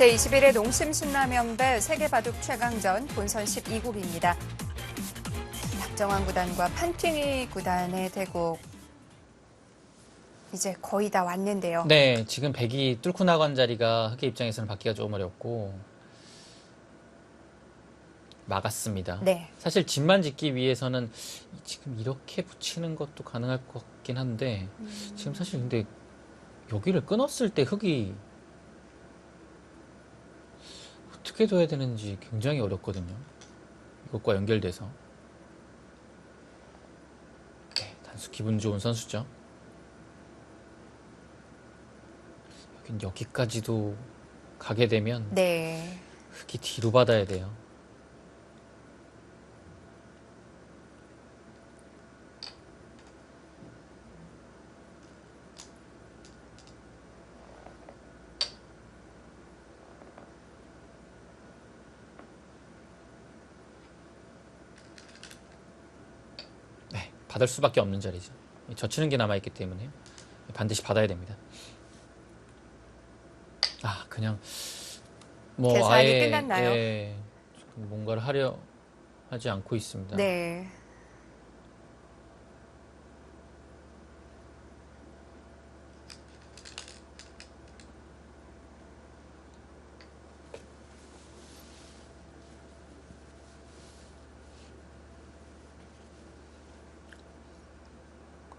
제21회 농심신라면배 세계바둑 최강전 본선 12국입니다. 박정환 구단과 판팅이 구단의 대국. 이제 거의 다 왔는데요. 네, 지금 백이 뚫고 나간 자리가 흑의 입장에서는 받기가 조금 어렵고 막았습니다. 네. 사실 집만 짓기 위해서는 지금 이렇게 붙이는 것도 가능할 것 같긴 한데 지금 사실 근데 여기를 끊었을 때 흑이 어떻게 둬야 되는지 굉장히 어렵거든요. 이것과 연결돼서. 네, 단수 기분 좋은 선수죠. 여기까지도 가게 되면 네. 흑이 뒤로 받아야 돼요. 네, 받을 수밖에 없는 자리죠. 젖히는 게 남아있기 때문에 반드시 받아야 됩니다. 아, 그냥 뭐 계산이 아예 끝났나요? 예, 뭔가를 하려 하지 않고 있습니다. 네.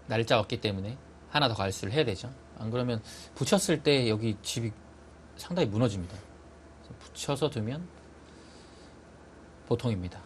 날짜가 없기 때문에 하나 더 갈수를 해야 되죠. 안 그러면 붙였을 때 여기 집이 상당히 무너집니다. 그래서 붙여서 두면 보통입니다.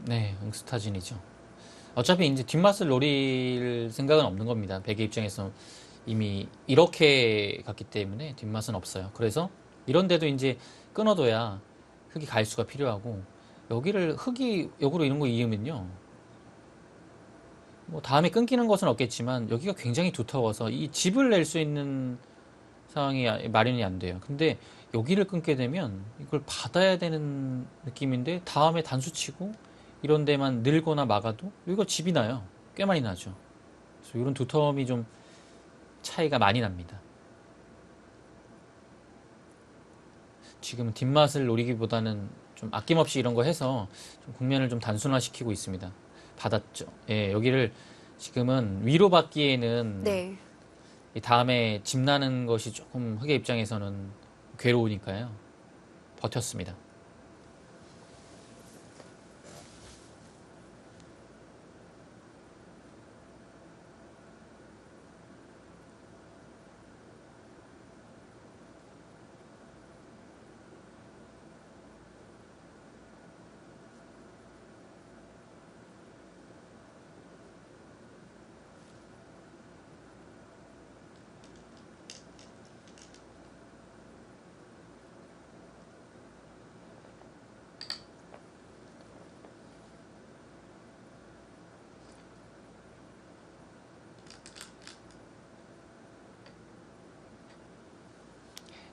네, 응스타진이죠. 어차피 이제 뒷맛을 노릴 생각은 없는 겁니다. 백의 입장에서 이미 이렇게 갔기 때문에 뒷맛은 없어요. 그래서 이런데도 이제 끊어둬야 흑이 갈 수가 필요하고 여기를 흑이 역으로 이런 거 이으면요. 뭐 다음에 끊기는 것은 없겠지만 여기가 굉장히 두터워서 이 집을 낼 수 있는 상황이 마련이 안 돼요. 근데 여기를 끊게 되면 이걸 받아야 되는 느낌인데 다음에 단수 치고 이런 데만 늘거나 막아도 이거 집이 나요. 꽤 많이 나죠. 그래서 이런 두터움이 좀 차이가 많이 납니다. 지금은 뒷맛을 노리기보다는 좀 아낌없이 이런 거 해서 좀 국면을 좀 단순화시키고 있습니다. 받았죠. 예, 여기를 지금은 위로 받기에는 네. 이 다음에 집 나는 것이 조금 흑의 입장에서는 괴로우니까요. 버텼습니다.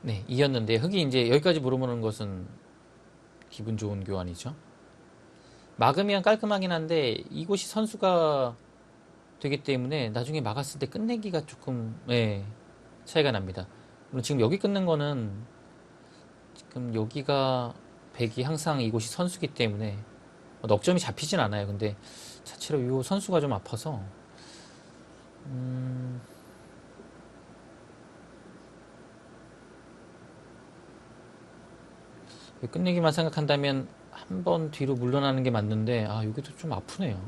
네, 이겼는데 흑이 이제 여기까지 물어보는 것은 기분 좋은 교환이죠. 막으면 깔끔하긴 한데 이곳이 선수가 되기 때문에 나중에 막았을 때 끝내기가 조금 차이가 납니다. 물론 지금 여기 끊는 거는 지금 여기가 백이 항상 이곳이 선수기 때문에 넉점이 잡히진 않아요. 근데 자체로 이 선수가 좀 아파서 끝내기만 생각한다면 한 번 뒤로 물러나는 게 맞는데 여기도 좀 아프네요.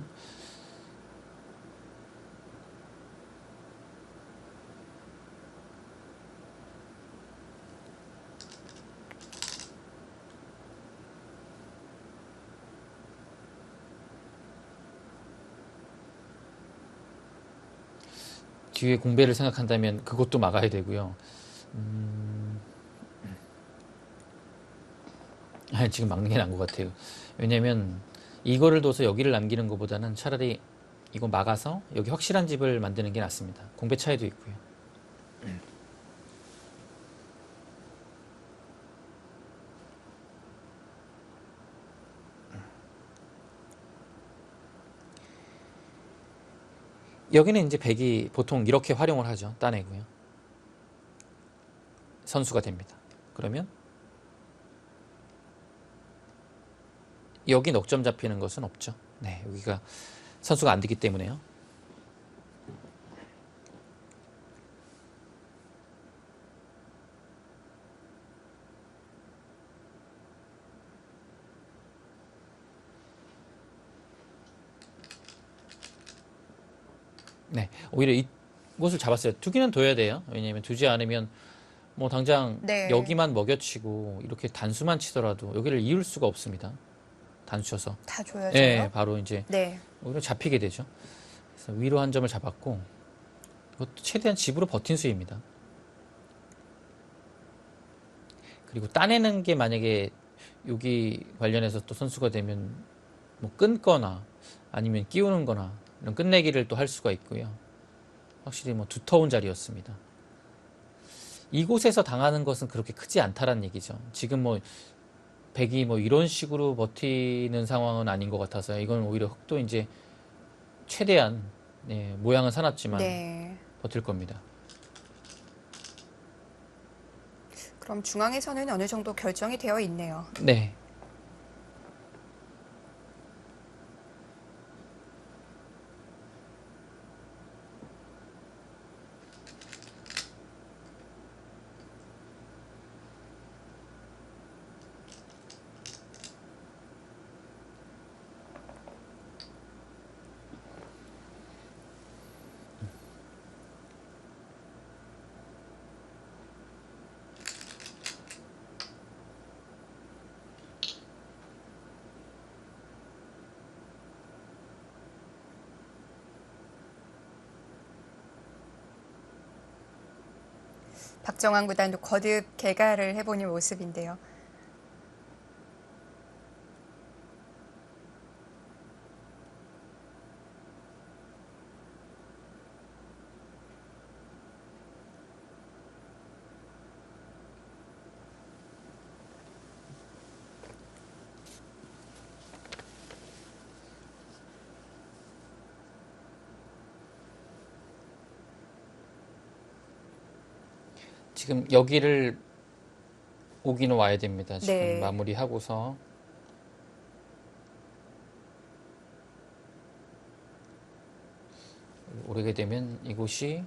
뒤에 공배를 생각한다면 그것도 막아야 되고요. 아니, 지금 막는 게 나은 것 같아요. 왜냐면 이거를 둬서 여기를 남기는 것보다는 차라리 이거 막아서 여기 확실한 집을 만드는 게 낫습니다. 공배 차이도 있고요. 여기는 이제 백이 보통 이렇게 활용을 하죠. 따내고요. 선수가 됩니다. 그러면 여기 넉점 잡히는 것은 없죠. 네, 여기가 선수가 안 되기 때문에요. 네, 오히려 이곳을 잡았어요. 두기는 둬야 돼요. 왜냐하면 두지 않으면 뭐 당장 네. 여기만 먹여치고 이렇게 단수만 치더라도 여기를 이을 수가 없습니다. 단수쳐서. 다 줘야죠요? 예, 바로 이제 네. 오히려 잡히게 되죠. 그래서 위로 한 점을 잡았고 이것도 최대한 집으로 버틴 수입니다. 그리고 따내는 게 만약에 여기 관련해서 또 선수가 되면 뭐 끊거나 아니면 끼우는 거나 이런 끝내기를 또 할 수가 있고요. 확실히 뭐 두터운 자리였습니다. 이곳에서 당하는 것은 그렇게 크지 않다라는 얘기죠. 지금 뭐 백이 뭐 이런 식으로 버티는 상황은 아닌 것 같아서요. 이건 오히려 흑도 이제 최대한 모양은 사납지만 네. 버틸 겁니다. 그럼 중앙에서는 어느 정도 결정이 되어 있네요. 네. 박정환 구단도 거듭 개가를 해보는 모습인데요. 지금 여기를 오기는 와야 됩니다. 지금 네. 마무리하고서 오르게 되면 이곳이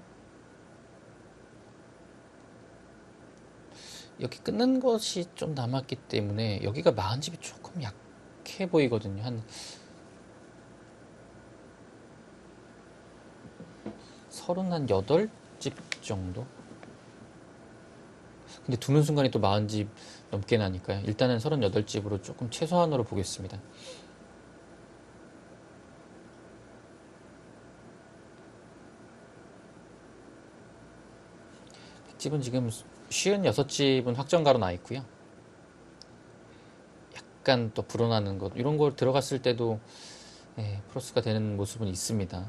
여기 끊는 것이 좀 남았기 때문에 여기가 마흔 집이 조금 약해 보이거든요. 한 38집 정도? 근데 두는 순간에 또 40집 넘게 나니까요. 일단은 38집으로 조금 최소한으로 보겠습니다. 집은 지금 56집은 확정가로 나 있고요. 약간 또 불어나는 것 이런 거 들어갔을 때도 플러스가 되는 모습은 있습니다.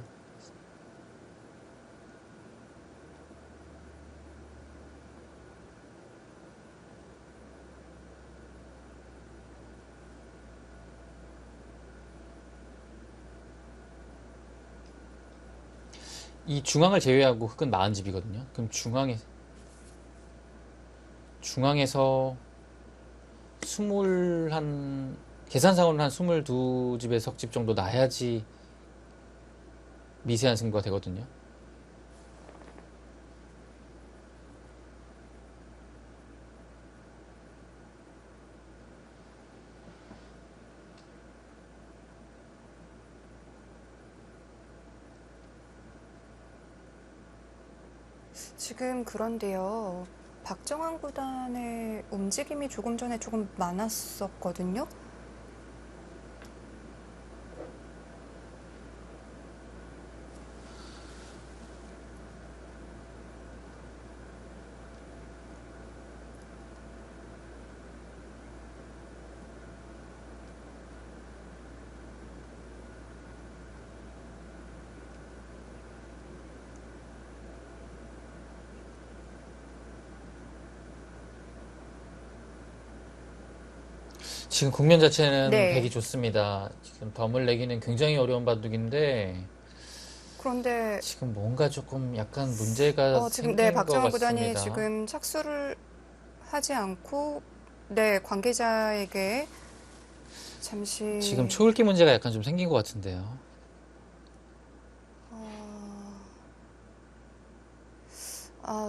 이 중앙을 제외하고 흑은 40집이거든요. 그럼 중앙에서 계산상으로는 한 22집에 석집 정도 나야지 미세한 승부가 되거든요. 지금 그런데요. 박정환 구단의 움직임이 조금 전에 조금 많았었거든요. 지금 국면 자체는 네. 백이 좋습니다. 지금 덤을 내기는 굉장히 어려운 바둑인데 그런데 지금 뭔가 조금 약간 문제가 지금 네, 생긴 것 박정환 구단이 같습니다. 지금 착수를 하지 않고 네, 관계자에게 지금 잠시 초읽기 문제가 약간 좀 생긴 것 같은데요.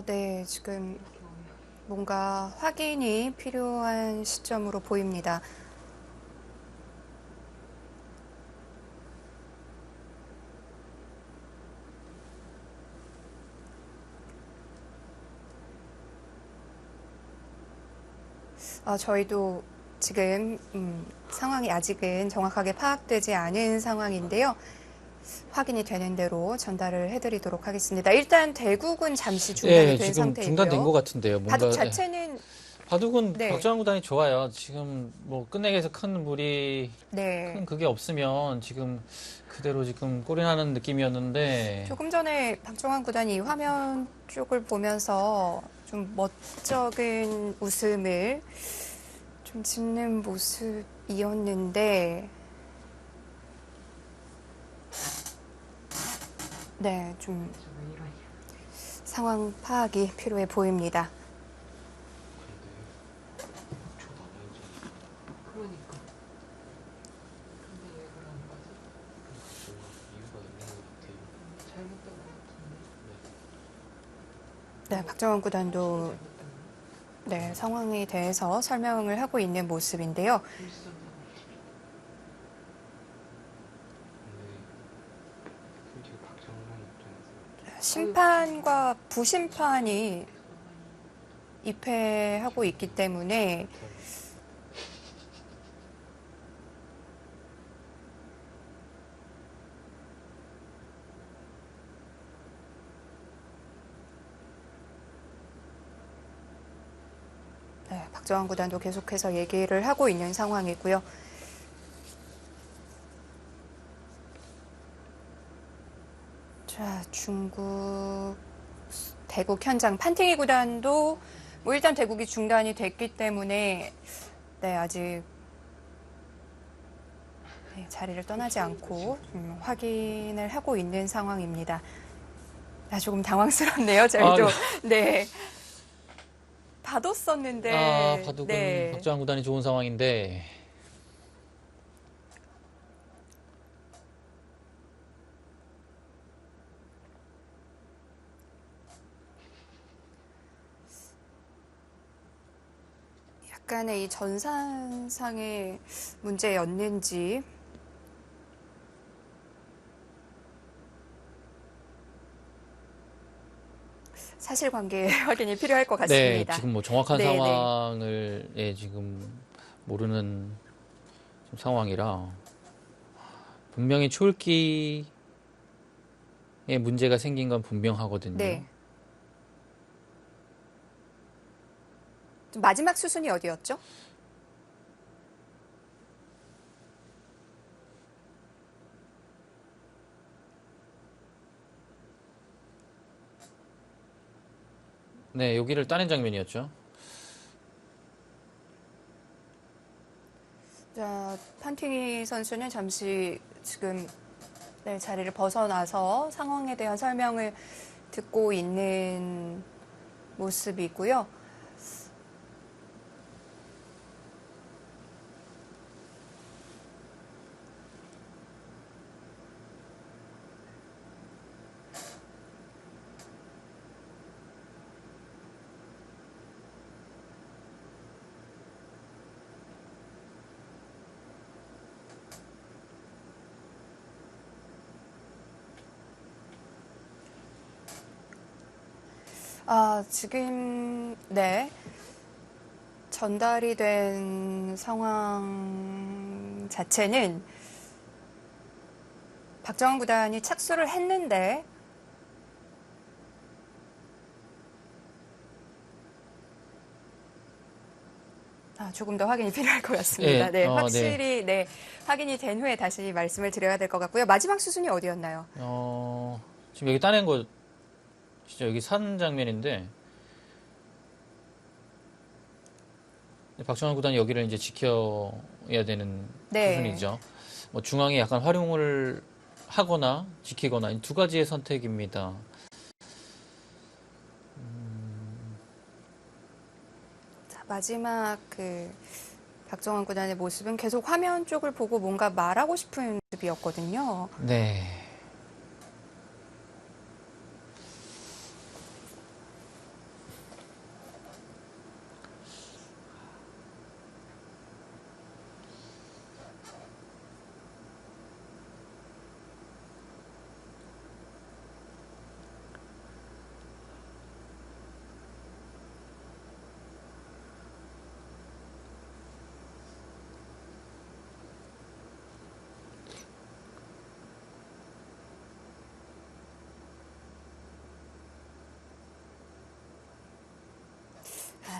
네, 지금 뭔가 확인이 필요한 시점으로 보입니다. 저희도 지금 상황이 아직은 정확하게 파악되지 않은 상황인데요. 확인이 되는 대로 전달을 해드리도록 하겠습니다. 일단 대국은 잠시 중단이 예, 된 지금 중단된 상태이고요. 것 같은데요. 바둑 뭔가 자체는 바둑은 네, 박정환 구단이 좋아요. 지금 뭐 끝내기 위해서 큰 무리, 큰 네. 그게 없으면 지금 그대로 지금 골인하는 느낌이었는데 조금 전에 박정환 구단이 이 화면 쪽을 보면서 좀 멋쩍은 웃음을 좀 짓는 모습이었는데, 네, 좀 상황 파악이 필요해 보입니다. 네, 박정환 구단도 네, 상황에 대해서 설명을 하고 있는 모습인데요. 심판과 부심판이 입회하고 있기 때문에 네, 박정환 구단도 계속해서 얘기를 하고 있는 상황이고요. 자, 중국 대국 현장 판팅이 구단도 뭐 일단 대국이 중단이 됐기 때문에 네, 아직 네, 자리를 떠나지 않고 확인을 하고 있는 상황입니다. 조금 당황스럽네요. 아, 저희도 네 봐뒀었는데 바둑은 네. 박정환 구단이 좋은 상황인데 약간의 이 전산상의 문제였는지 사실관계 확인이 필요할 것 네, 같습니다. 지금 뭐 정확한 네, 네. 상황을 지금 모르는 좀 상황이라 분명히 초읽기에 문제가 생긴 건 분명하거든요. 네. 마지막 수순이 어디였죠? 네, 여기를 따낸 장면이었죠. 자, 판팅이 선수는 잠시 지금 네, 자리를 벗어나서 상황에 대한 설명을 듣고 있는 모습이고요. 지금 네. 전달이 된 상황 자체는 박정환 구단이 착수를 했는데 조금 더 확인이 필요할 것 같습니다. 네, 네. 확실히 네, 확인이 된 후에 다시 말씀을 드려야 될 것 같고요. 마지막 수순이 어디였나요? 지금 여기 따낸 거 진짜 여기 산 장면인데 박정환 구단이 여기를 이제 지켜 지켜야 되는 네. 부분이죠. 뭐 중앙에 약간 활용을 하거나 지키거나 이 두 가지의 선택입니다. 자, 마지막 박정환 구단의 모습은 계속 화면 쪽을 보고 뭔가 말하고 싶은 모습이었거든요. 네.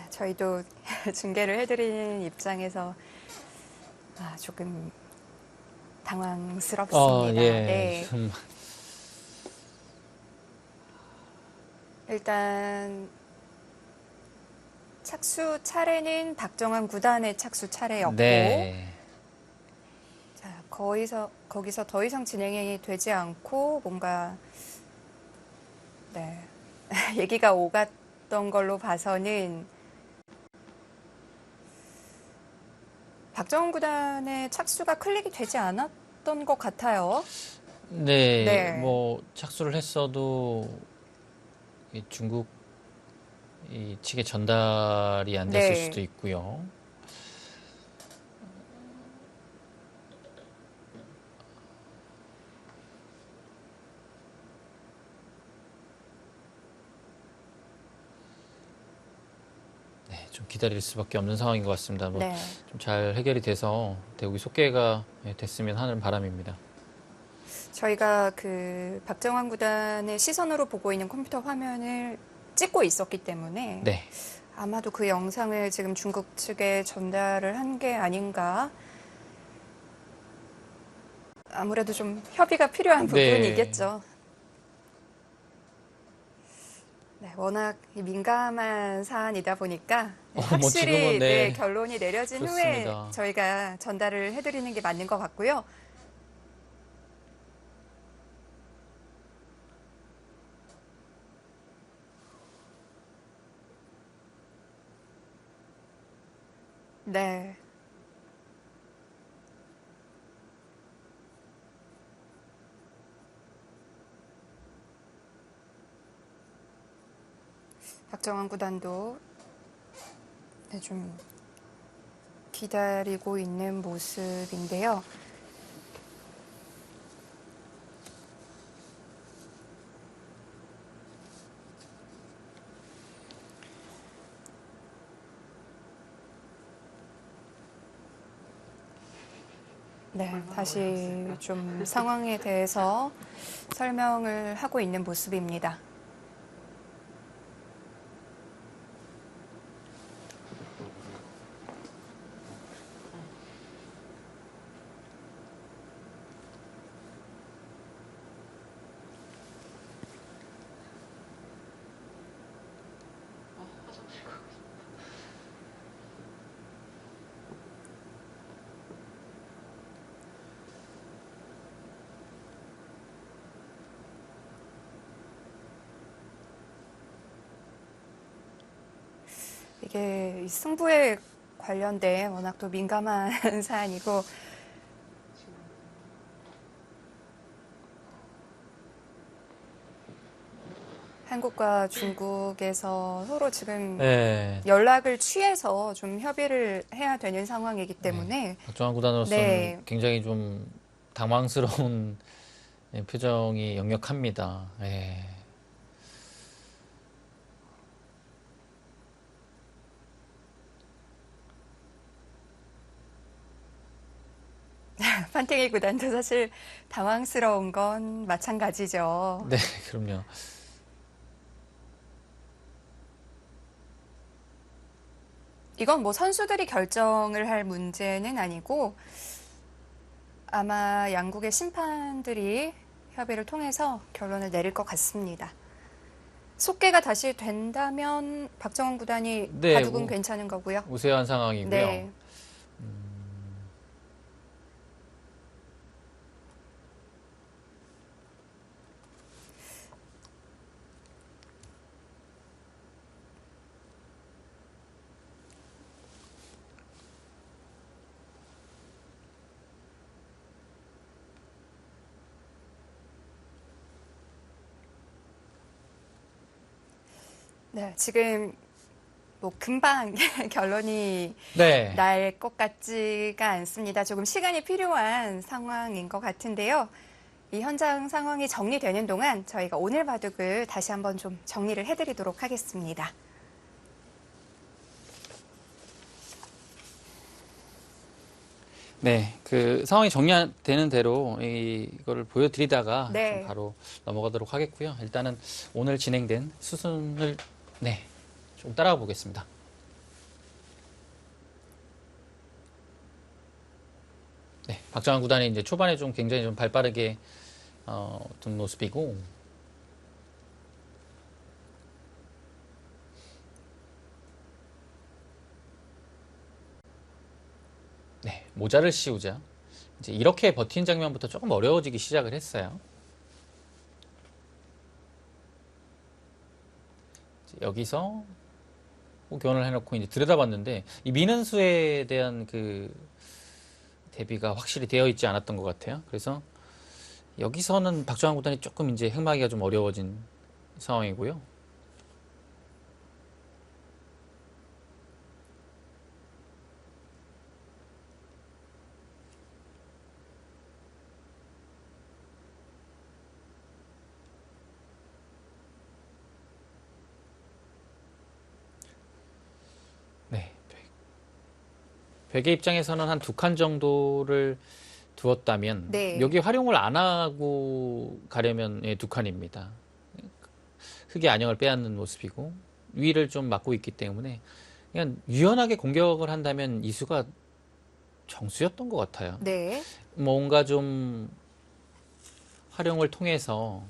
저희도 중계를 해드리는 입장에서 조금 당황스럽습니다. 예. 네. 일단 착수 차례는 박정환 구단의 착수 차례였고, 네. 자, 거기서 더 이상 진행이 되지 않고 뭔가 얘기가 오갔던 걸로 봐서는 박정환 구단의 착수가 클릭이 되지 않았던 것 같아요. 네. 네. 뭐 착수를 했어도 이 중국 이 측에 전달이 안 됐을 네. 수도 있고요. 네, 좀 기다릴 수밖에 없는 상황인 것 같습니다. 뭐 네. 좀 잘 해결이 돼서 대국이 속개가 됐으면 하는 바람입니다. 저희가 박정환 구단의 시선으로 보고 있는 컴퓨터 화면을 찍고 있었기 때문에 네. 아마도 그 영상을 지금 중국 측에 전달을 한 게 아닌가. 아무래도 좀 협의가 필요한 네. 부분이겠죠. 네, 워낙 민감한 사안이다 보니까 뭐 확실히 지금은 네. 결론이 내려진 후에 그렇습니다. 저희가 전달을 해드리는 게 맞는 것 같고요. 네. 박정환 구단도 좀 기다리고 있는 모습인데요. 네, 다시 좀 상황에 대해서 설명을 하고 있는 모습입니다. 이게 이 승부에 관련된 워낙 또 민감한 사안이고 한국과 중국에서 서로 지금 네. 연락을 취해서 좀 협의를 해야 되는 상황이기 때문에 박정환 구단으로서는 네. 굉장히 좀 당황스러운 표정이 역력합니다. 예. 판테기 구단도 사실 당황스러운 건 마찬가지죠. 네, 그럼요. 이건 뭐 선수들이 결정을 할 문제는 아니고 아마 양국의 심판들이 협의를 통해서 결론을 내릴 것 같습니다. 속개가 다시 된다면 박정환 구단이 네, 바둑은 괜찮은 거고요. 우세한 상황이고요. 네. 네, 지금 뭐 금방 결론이 네. 날 것 같지가 않습니다. 조금 시간이 필요한 상황인 것 같은데요. 이 현장 상황이 정리되는 동안 저희가 오늘 바둑을 다시 한번 좀 정리를 해드리도록 하겠습니다. 네, 그 상황이 정리되는 대로 이거를 보여드리다가 네. 좀 바로 넘어가도록 하겠고요. 일단은 오늘 진행된 수순을 네, 좀 따라가 보겠습니다. 네, 박정환 구단이 이제 초반에 좀 굉장히 좀 발빠르게 둔 모습이고, 네, 모자를 씌우자. 이제 이렇게 버틴 장면부터 조금 어려워지기 시작을 했어요. 이제 여기서 교환을 해놓고 이제 들여다봤는데 이 미는 수에 대한 그 대비가 확실히 되어 있지 않았던 것 같아요. 그래서 여기서는 박정환 구단이 조금 이제 행마기가 좀 어려워진 상황이고요. 네, 백의 입장에서는 한 두 칸 정도를 두었다면 네. 여기 활용을 안 하고 가려면 두 칸입니다. 흙의 안형을 빼앗는 모습이고 위를 좀 막고 있기 때문에 그냥 유연하게 공격을 한다면 이수가 정수였던 것 같아요. 네. 뭔가 좀 활용을 통해서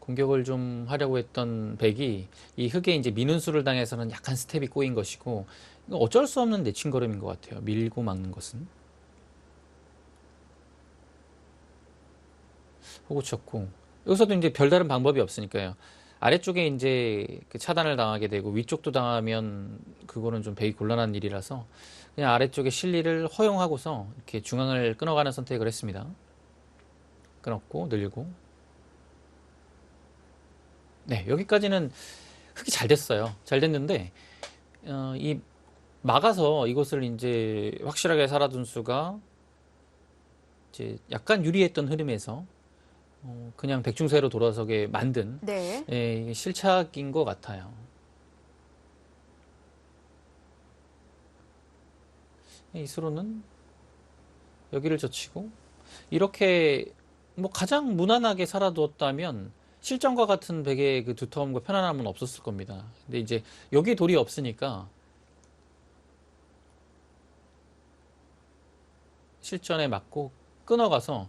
공격을 좀 하려고 했던 백이 이 흙에 이제 미는수를 당해서는 약간 스텝이 꼬인 것이고 어쩔 수 없는 내친 걸음인 것 같아요. 밀고 막는 것은. 호구 쳤고 여기서도 이제 별다른 방법이 없으니까요. 아래쪽에 이제 그 차단을 당하게 되고 위쪽도 당하면 그거는 좀 배기 곤란한 일이라서 그냥 아래쪽에 실리를 허용하고서 이렇게 중앙을 끊어가는 선택을 했습니다. 끊었고 늘리고 네, 여기까지는 흙이 잘 됐어요. 잘 됐는데 이 막아서 이것을 이제 확실하게 살아둔 수가 이제 약간 유리했던 흐름에서 그냥 백중세로 돌아서게 만든 네. 이게 실착인 것 같아요. 이수로는 여기를 젖히고 이렇게 뭐 가장 무난하게 살아두었다면 실전과 같은 백의 그 두터움과 편안함은 없었을 겁니다. 근데 이제 여기 돌이 없으니까 실전에 맞고 끊어가서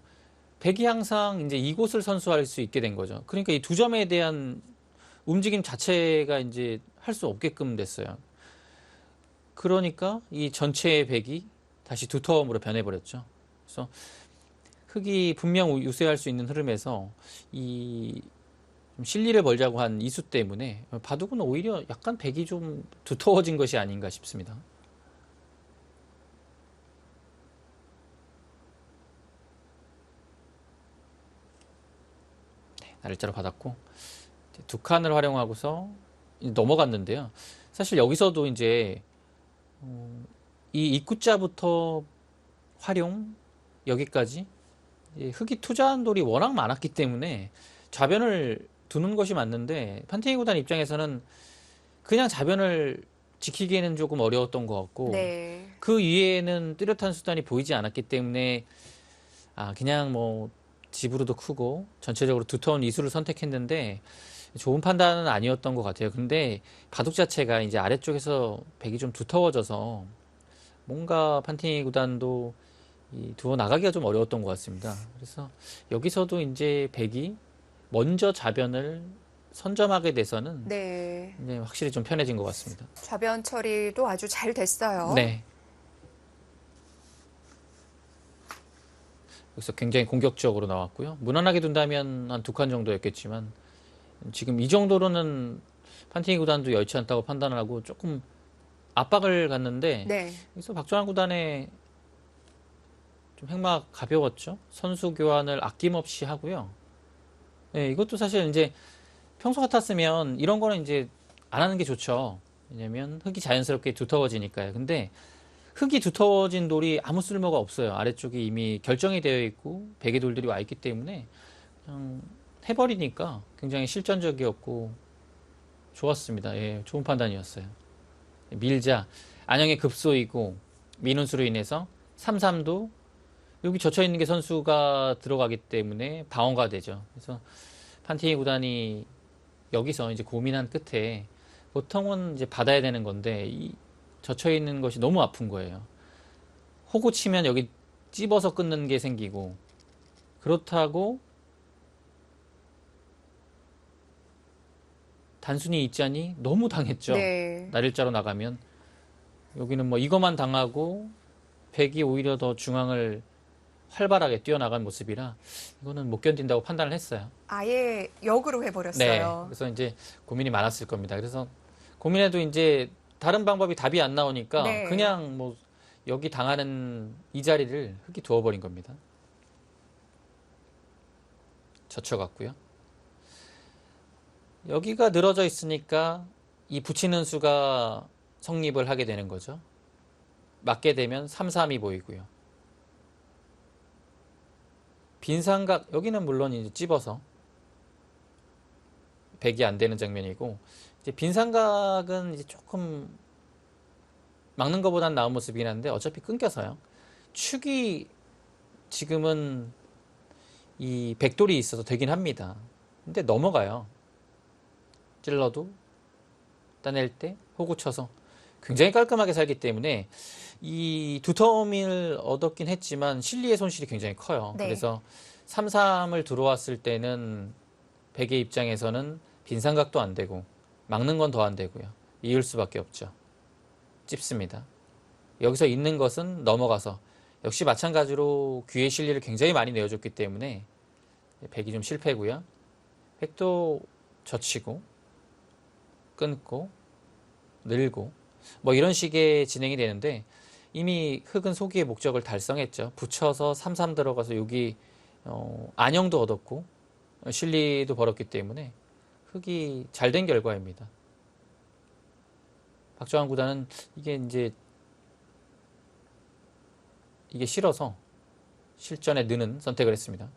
백이 항상 이제 이곳을 선수할 수 있게 된 거죠. 그러니까 이 두 점에 대한 움직임 자체가 이제 할 수 없게끔 됐어요. 그러니까 이 전체의 백이 다시 두터움으로 변해버렸죠. 그래서 흙이 분명 우세할 수 있는 흐름에서 이 실리를 벌자고 한 이수 때문에 바둑은 오히려 약간 백이 좀 두터워진 것이 아닌가 싶습니다. 네, 날짜로 받았고 두 칸을 활용하고서 넘어갔는데요. 사실 여기서도 이제 이 입구자부터 활용 여기까지 흙이 투자한 돌이 워낙 많았기 때문에 좌변을 두는 것이 맞는데 판테이 구단 입장에서는 그냥 좌변을 지키기에는 조금 어려웠던 것 같고 네. 그 이외에는 뚜렷한 수단이 보이지 않았기 때문에 그냥 뭐 집으로도 크고 전체적으로 두터운 이수를 선택했는데 좋은 판단은 아니었던 것 같아요. 근데 바둑 자체가 이제 아래쪽에서 백이 좀 두터워져서 뭔가 판테이 구단도 두어 나가기가 좀 어려웠던 것 같습니다. 그래서 여기서도 이제 백이 먼저 좌변을 선점하게 돼서는 네. 이제 확실히 좀 편해진 것 같습니다. 좌변 처리도 아주 잘 됐어요. 네. 여기서 굉장히 공격적으로 나왔고요. 무난하게 둔다면 한 두 칸 정도였겠지만 지금 이 정도로는 판테이 구단도 여의치 않다고 판단을 하고 조금 압박을 갔는데 네. 여기서 박정환 구단의 좀 행막 가벼웠죠. 선수 교환을 아낌없이 하고요. 네, 이것도 사실 이제 평소 같았으면 이런 거는 이제 안 하는 게 좋죠. 왜냐면 흙이 자연스럽게 두터워지니까요. 근데 흙이 두터워진 돌이 아무 쓸모가 없어요. 아래쪽에 이미 결정이 되어 있고 베개 돌들이 와 있기 때문에 그냥 해버리니까 굉장히 실전적이었고 좋았습니다. 예, 좋은 판단이었어요. 밀자, 안영의 급소이고 민운수로 인해서 3-3도 여기 젖혀 있는 게 선수가 들어가기 때문에 방어가 되죠. 그래서 판티니 구단이 여기서 이제 고민한 끝에 보통은 이제 받아야 되는 건데 이 젖혀 있는 것이 너무 아픈 거예요. 호구 치면 여기 찝어서 끊는 게 생기고 그렇다고 단순히 있자니 너무 당했죠. 네. 날일자로 나가면 여기는 뭐 이것만 당하고 백이 오히려 더 중앙을 활발하게 뛰어나간 모습이라 이거는 못 견딘다고 판단을 했어요. 아예 역으로 네. 해버렸어요. 그래서 이제 고민이 많았을 겁니다. 그래서 고민해도 이제 다른 방법이 답이 안 나오니까 네. 그냥 뭐 여기 당하는 이 자리를 흙이 두어버린 겁니다. 젖혀갔고요. 여기가 늘어져 있으니까 이 붙이는 수가 성립을 하게 되는 거죠. 맞게 되면 3-3이 보이고요. 빈삼각 여기는 물론 이제 찝어서 백이 안 되는 장면이고 이제 빈삼각은 이제 조금 막는 것보단 나은 모습이긴 한데 어차피 끊겨서요. 축이 지금은 이 백돌이 있어서 되긴 합니다. 근데 넘어가요. 찔러도 따낼 때 호구 쳐서 굉장히 깔끔하게 살기 때문에 이 두터움을 얻었긴 했지만 실리의 손실이 굉장히 커요. 네. 그래서 3-3을 들어왔을 때는 백의 입장에서는 빈삼각도 안 되고 막는 건 더 안 되고요. 이을 수밖에 없죠. 찝습니다. 여기서 있는 것은 넘어가서 역시 마찬가지로 귀의 실리를 굉장히 많이 내어줬기 때문에 백이 좀 실패고요. 백도 젖히고 끊고 늘고 뭐 이런 식의 진행이 되는데 이미 흙은 소기의 목적을 달성했죠. 붙여서 3-3 들어가서 여기 안영도 얻었고 실리도 벌었기 때문에 흙이 잘 된 결과입니다. 박정환 구단은 이게 싫어서 실전에 느는 선택을 했습니다.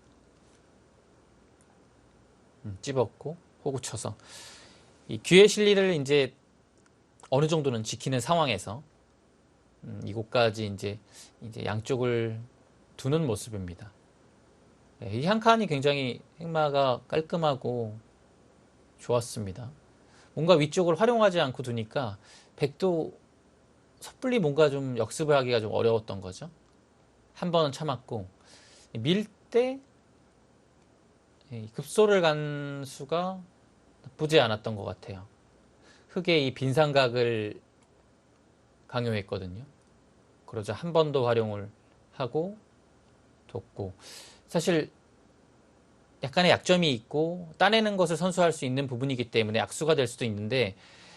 찝었고 호구 쳐서 이 귀의 실리를 이제 어느 정도는 지키는 상황에서 이곳까지 이제 양쪽을 두는 모습입니다. 이 한 칸이 굉장히 행마가 깔끔하고 좋았습니다. 뭔가 위쪽을 활용하지 않고 두니까 백도 섣불리 뭔가 좀 역습을 하기가 좀 어려웠던 거죠. 한 번은 참았고 밀 때 급소를 간 수가 나쁘지 않았던 것 같아요. 흙의 이 빈삼각을 강요했거든요. 그러자 한 번 더 활용을 하고 뒀고 사실 약간의 약점이 있고 따내는 것을 선수할 수 있는 부분이기 때문에 악수가 될 수도 있는데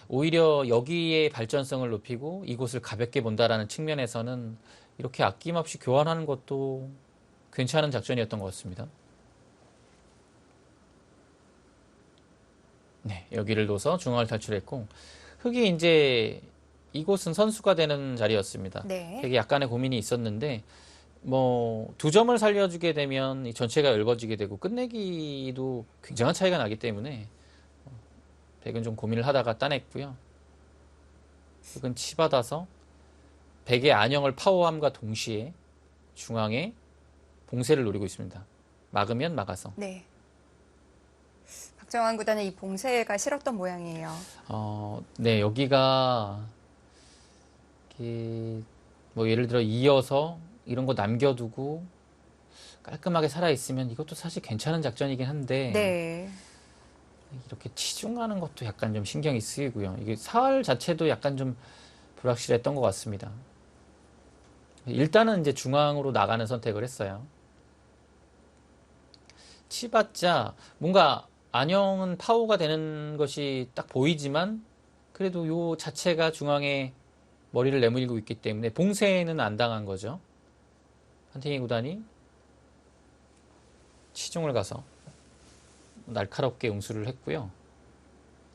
오히려 여기에 발전성을 높이고 이곳을 가볍게 본다라는 측면에서는 이렇게 아낌없이 교환하는 것도 괜찮은 작전이었던 것 같습니다. 네, 여기를 둬서 중앙을 탈출했고 흙이 이제 이곳은 선수가 되는 자리였습니다. 네. 되게 약간의 고민이 있었는데 뭐 2점을 살려주게 되면 이 전체가 넓어지게 되고 끝내기도 굉장한 차이가 나기 때문에 백은 좀 고민을 하다가 따냈고요. 흙은 치받아서 백의 안영을 파워함과 동시에 중앙에 봉쇄를 노리고 있습니다. 막으면 막아서. 네. 박정환 구단은 이 봉쇄가 싫었던 모양이에요. 네, 여기가 뭐 예를 들어 이어서 이런 거 남겨두고 깔끔하게 살아있으면 이것도 사실 괜찮은 작전이긴 한데 네. 이렇게 치중하는 것도 약간 좀 신경이 쓰이고요. 이게 사활 자체도 약간 좀 불확실했던 것 같습니다. 일단은 이제 중앙으로 나가는 선택을 했어요. 치봤자 뭔가 안영은 파워가 되는 것이 딱 보이지만 그래도 요 자체가 중앙에 머리를 내밀고 있기 때문에 봉쇄는 안 당한 거죠. 판테니 구단이 치중을 가서 날카롭게 응수를 했고요.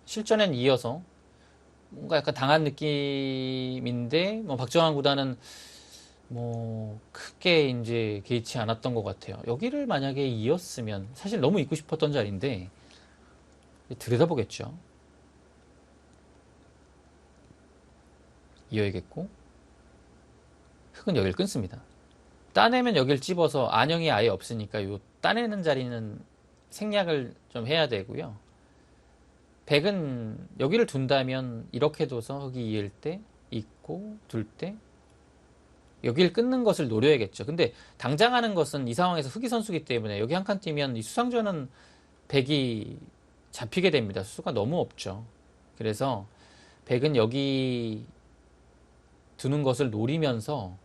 실전엔 이어서 뭔가 약간 당한 느낌인데 뭐 박정환 구단은 뭐 크게 이제 개의치 않았던 것 같아요. 여기를 만약에 이었으면 사실 너무 있고 싶었던 자리인데 들여다보겠죠. 이어야겠고 흙은 여기를 끊습니다. 따내면 여기를 찝어서 안형이 아예 없으니까 요 따내는 자리는 생략을 좀 해야 되고요. 백은 여기를 둔다면 이렇게 둬서 흙이 이을 때 있고 둘 때 여기를 끊는 것을 노려야겠죠. 근데 당장 하는 것은 이 상황에서 흙이 선수기 때문에 여기 한 칸 뛰면 이 수상전은 백이 잡히게 됩니다. 수가 너무 없죠. 그래서 백은 여기 두는 것을 노리면서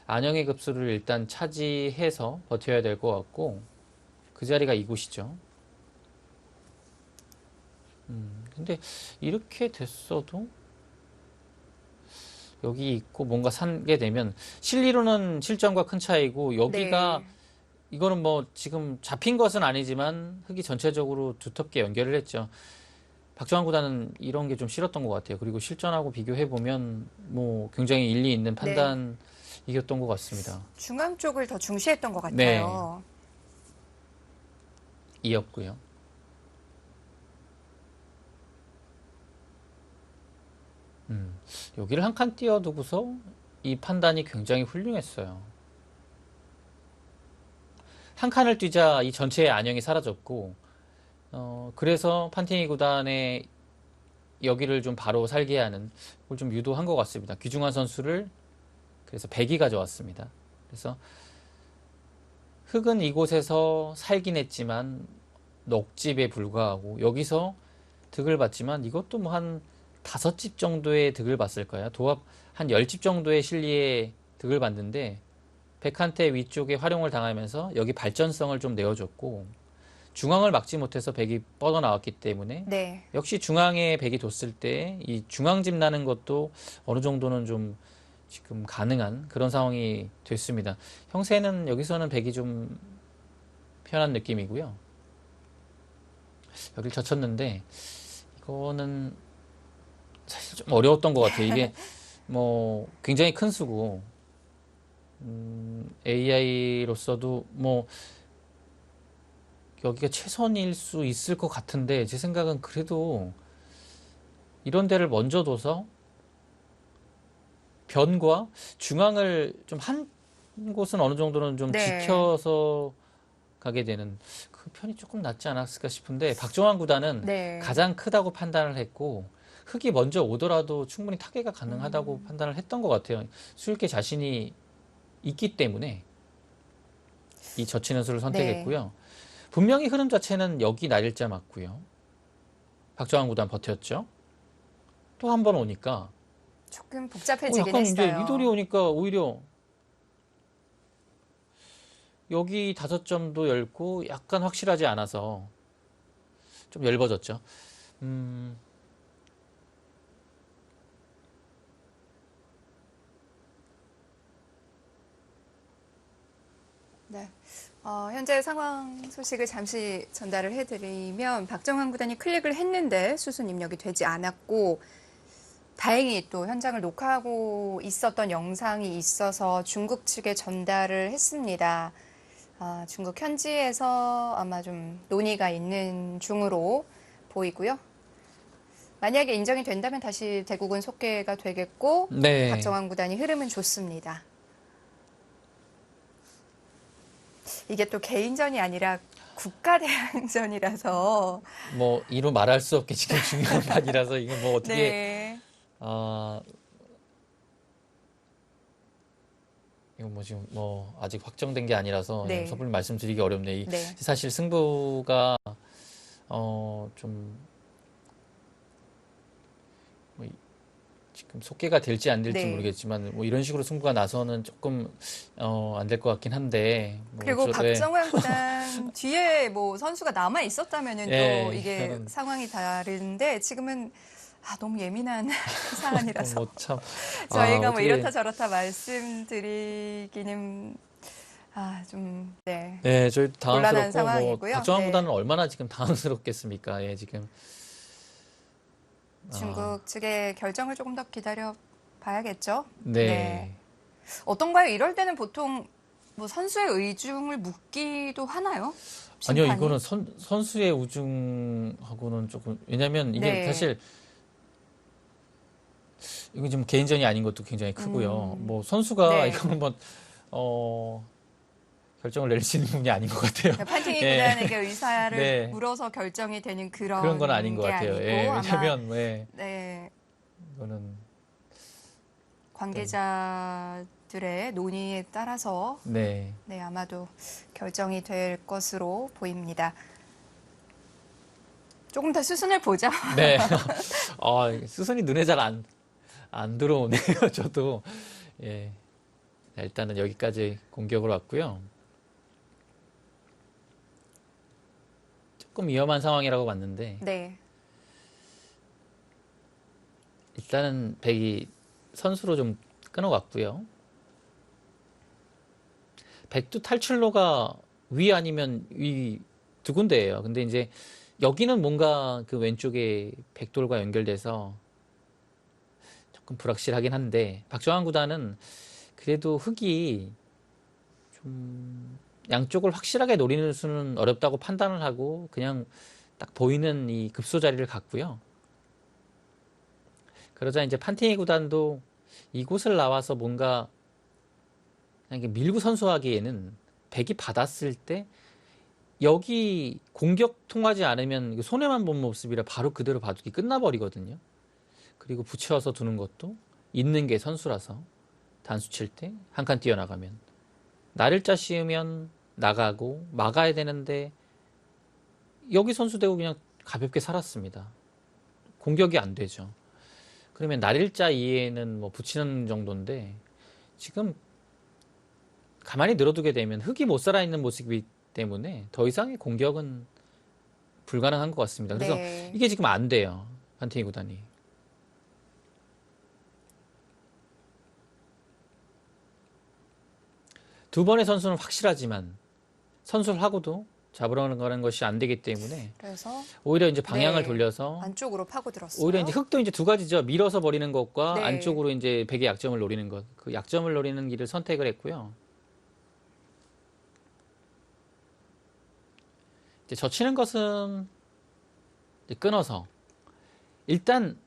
안형의 급수를 일단 차지해서 버텨야 될 것 같고 그 자리가 이곳이죠. 근데 이렇게 됐어도 여기 있고 뭔가 산게 되면 실리로는 실전과 큰 차이고 여기가 네. 이거는 뭐 지금 잡힌 것은 아니지만 흙이 전체적으로 두텁게 연결을 했죠. 박정환 구단은 이런 게 좀 싫었던 것 같아요. 그리고 실전하고 비교해 보면 뭐 굉장히 일리 있는 네. 판단이었던 것 같습니다. 중앙 쪽을 더 중시했던 것 네, 같아요. 이었고요. 여기를 한 칸 띄워두고서 이 판단이 굉장히 훌륭했어요. 한 칸을 뛰자 이 전체의 안형이 사라졌고, 그래서 판티니 구단의 여기를 좀 바로 살게 하는 걸 좀 유도한 것 같습니다. 귀중한 선수를 그래서 백이 가져왔습니다. 그래서 흙은 이곳에서 살긴 했지만 넋집에 불과하고 여기서 득을 봤지만 이것도 뭐 한 5집 정도의 득을 봤을 거예요. 도합 한 10집 정도의 실리의 득을 봤는데 백한테 위쪽에 활용을 당하면서 여기 발전성을 좀 내어줬고 중앙을 막지 못해서 백이 뻗어나왔기 때문에 네. 역시 중앙에 백이 뒀을 때 이 중앙집 나는 것도 어느 정도는 좀 지금 가능한 그런 상황이 됐습니다. 형세는 여기서는 백이 좀 편한 느낌이고요. 여기를 젖혔는데 이거는 사실 좀 어려웠던 것 같아요. 이게 뭐 굉장히 큰 수고 AI로서도 뭐 여기가 최선일 수 있을 것 같은데 제 생각은 그래도 이런 데를 먼저 둬서 변과 중앙을 좀 한 곳은 어느 정도는 좀 네. 지켜서 가게 되는 그 편이 조금 낫지 않았을까 싶은데 박정환 구단은 네. 가장 크다고 판단을 했고 흙이 먼저 오더라도 충분히 타개가 가능하다고 판단을 했던 것 같아요. 수익계 자신이 있기 때문에 이 젖히는 수를 네. 선택했고요. 분명히 흐름 자체는 여기 날일자 맞고요. 박정환 구단 버텼죠. 또 한 번 오니까 조금 복잡해지긴 약간 이제 미돌이 했어요. 오니까 오히려 여기 5점도 얇고 약간 확실하지 않아서 좀 얇아졌죠. 음, 네. 현재 상황 소식을 잠시 전달을 해드리면 박정환 구단이 클릭을 했는데 수순 입력이 되지 않았고 다행히 또 현장을 녹화하고 있었던 영상이 있어서 중국 측에 전달을 했습니다. 중국 현지에서 아마 좀 논의가 있는 중으로 보이고요. 만약에 인정이 된다면 다시 대국은 속개가 되겠고 네. 박정환 구단이 흐름은 좋습니다. 이게 또 개인전이 아니라 국가대항전이라서 뭐 이루 말할 수 없게 지금 중요한 판이라서 이거 뭐 어떻게 네, 아 이거 뭐 지금 뭐 아직 확정된 게 아니라서 그냥 네, 섣불리 말씀드리기 어렵네. 네, 사실 승부가 좀 뭐 지금 속개가 될지 안 될지 네. 모르겠지만 뭐 이런 식으로 승부가 나서는 조금 안 될 것 같긴 한데 뭐 그리고 네. 박정환 구단 뒤에 뭐 선수가 남아 있었다면은 또 예, 이게 이거는 상황이 다른데 지금은 너무 예민한 사안이라서 뭐참 저희가 뭐 어떻게 이렇다 저렇다 말씀드리기는 좀 네, 네, 저희 곤란한 당황스럽고 뭐 상황이고요. 박정환 네, 구단은 얼마나 지금 당황스럽겠습니까? 예, 지금 중국 측의 결정을 조금 더 기다려 봐야겠죠. 네. 어떤가요? 이럴 때는 보통 뭐 선수의 의중을 묻기도 하나요? 아니요, 심판이? 이거는 선수의 우중하고는 조금, 왜냐면 이게 네. 사실, 이거 좀 개인전이 아닌 것도 굉장히 크고요. 뭐, 선수가 네. 이거는 뭐, 결정을 내릴 수 있는 부분이 아닌 것 같아요. 판팅이 예. 구단에게 의사를 네. 물어서 결정이 되는 그런 건 아닌 것 게 같아요. 아니고 예, 아마 왜냐면, 왜, 네, 이거는, 관계자들의 논의에 따라서 네. 네, 아마도 결정이 될 것으로 보입니다. 조금 더 수순을 보죠. 네. 수순이 눈에 잘 안 들어오네요, 저도. 예. 자, 일단은 여기까지 공격으로 왔고요. 조금 위험한 상황이라고 봤는데, 네, 일단은 백이 선수로 좀 끊어갔고요. 백도 탈출로가 위 아니면 위 두 군데예요. 근데 이제 여기는 뭔가 그 왼쪽에 백돌과 연결돼서 조금 불확실하긴 한데, 박정환 구단은 그래도 흙이 좀 양쪽을 확실하게 노리는 수는 어렵다고 판단을 하고 그냥 딱 보이는 이 급소 자리를 갔고요. 그러자 이제 판티니 구단도 이곳을 나와서 뭔가 그냥 이렇게 밀고 선수하기에는 백이 받았을 때 여기 공격 통하지 않으면 손해만 본 모습이라 바로 그대로 바둑이 끝나버리거든요. 그리고 붙여서 두는 것도 있는 게 선수라서 단수 칠 때 한 칸 뛰어나가면 나를 짜 씌우면 나가고 막아야 되는데 여기 선수 되고 그냥 가볍게 살았습니다. 공격이 안 되죠. 그러면 날일자 이해는 뭐 붙이는 정도인데 지금 가만히 늘어두게 되면 흙이 못 살아있는 모습이기 때문에 더 이상의 공격은 불가능한 것 같습니다. 그래서 네. 이게 지금 안 돼요. 판테이 구단이. 두 번의 선수는 확실하지만 선수를 하고도 잡으려는 거는 것이 안 되기 때문에 그래서 오히려 이제 방향을 네, 돌려서 안쪽으로 파고들었어요. 오히려 이제 흙도 이제 두 가지죠. 밀어서 버리는 것과 네. 안쪽으로 이제 백의 약점을 노리는 것. 그 약점을 노리는 길을 선택을 했고요. 이제 젖히는 것은 이제 끊어서 일단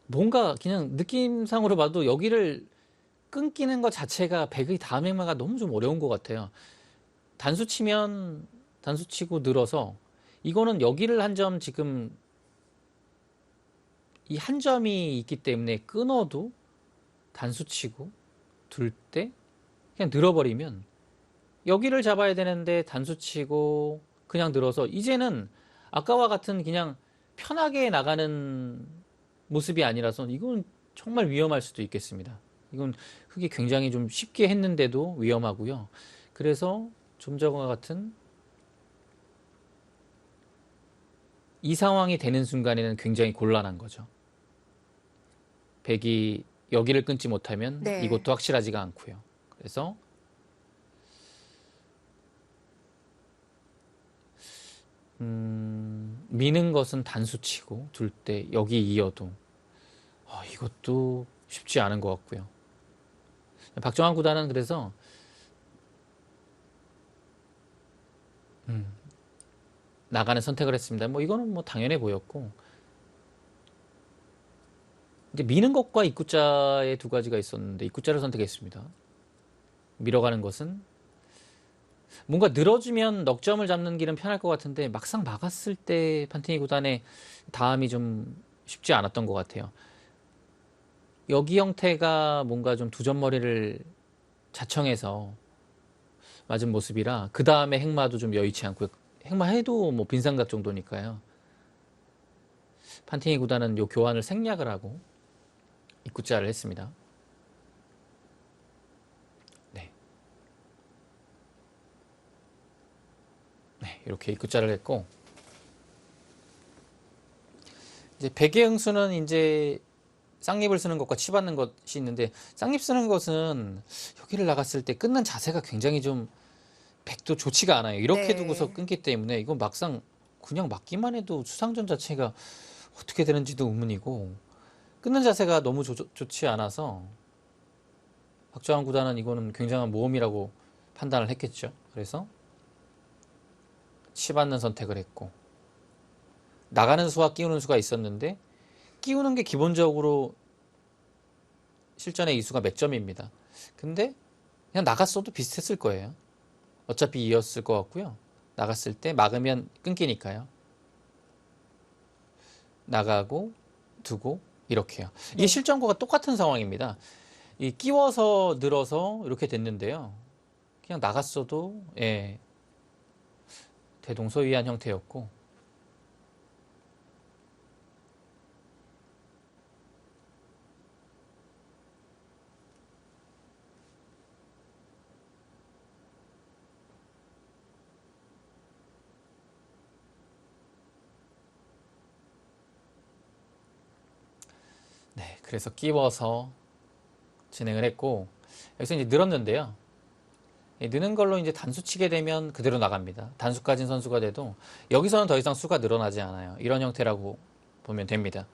뭔가 그냥 느낌상으로 봐도 여기를 끊기는 것 자체가 백의 다음 행마가 너무 좀 어려운 것 같아요. 단수 치면 단수 치고 늘어서 이거는 여기를 한 점 지금 이 한 점이 있기 때문에 끊어도 단수 치고 둘 때 그냥 늘어버리면 여기를 잡아야 되는데 단수 치고 그냥 늘어서 이제는 아까와 같은 그냥 편하게 나가는 모습이 아니라서 이건 정말 위험할 수도 있겠습니다. 이건 흙이 굉장히 좀 쉽게 했는데도 위험하고요. 그래서 좀 전과 같은 이 상황이 되는 순간에는 굉장히 곤란한 거죠. 백이 여기를 끊지 못하면 네. 이것도 확실하지가 않고요. 그래서 미는 것은 단수치고 둘 때 여기 이어도 이것도 쉽지 않은 것 같고요. 박정환 구단은 그래서 나가는 선택을 했습니다. 뭐 이거는 뭐 당연해 보였고 이제 미는 것과 입구자의 두 가지가 있었는데 입구자를 선택했습니다. 밀어가는 것은 뭔가 늘어주면 넉 점을 잡는 길은 편할 것 같은데 막상 막았을 때 판티니 구단의 다음이 좀 쉽지 않았던 것 같아요. 여기 형태가 뭔가 좀 두 점머리를 자청해서 맞은 모습이라 그 다음에 행마도 좀 여의치 않고 행마해도 뭐 빈삼각 정도니까요. 판티니 구단은 요 교환을 생략을 하고 입구자를 했습니다. 네, 이렇게 입구자를 했고 이제 백의 응수는 이제 쌍립을 쓰는 것과 치받는 것이 있는데 쌍립 쓰는 것은 여기를 나갔을 때 끊는 자세가 굉장히 좀 백도 좋지가 않아요. 이렇게 네. 두고서 끊기 때문에 이건 막상 그냥 맞기만 해도 수상전 자체가 어떻게 되는지도 의문이고 끊는 자세가 너무 좋지 않아서 박정환 구단은 이거는 굉장한 모험이라고 판단을 했겠죠. 그래서 치받는 선택을 했고 나가는 수와 끼우는 수가 있었는데 끼우는 게 기본적으로 실전의 이수가 몇 점입니다. 근데 그냥 나갔어도 비슷했을 거예요. 어차피 이었을 것 같고요. 나갔을 때 막으면 끊기니까요. 나가고 두고 이렇게요. 이게 네. 실전과가 똑같은 상황입니다. 이 끼워서 늘어서 이렇게 됐는데요. 그냥 나갔어도 예, 대동소이한 형태였고 네, 그래서 끼워서 진행을 했고 여기서 이제 늘었는데요. 느는 걸로 이제 단수 치게 되면 그대로 나갑니다. 단수 가진 선수가 돼도 여기서는 더 이상 수가 늘어나지 않아요. 이런 형태라고 보면 됩니다.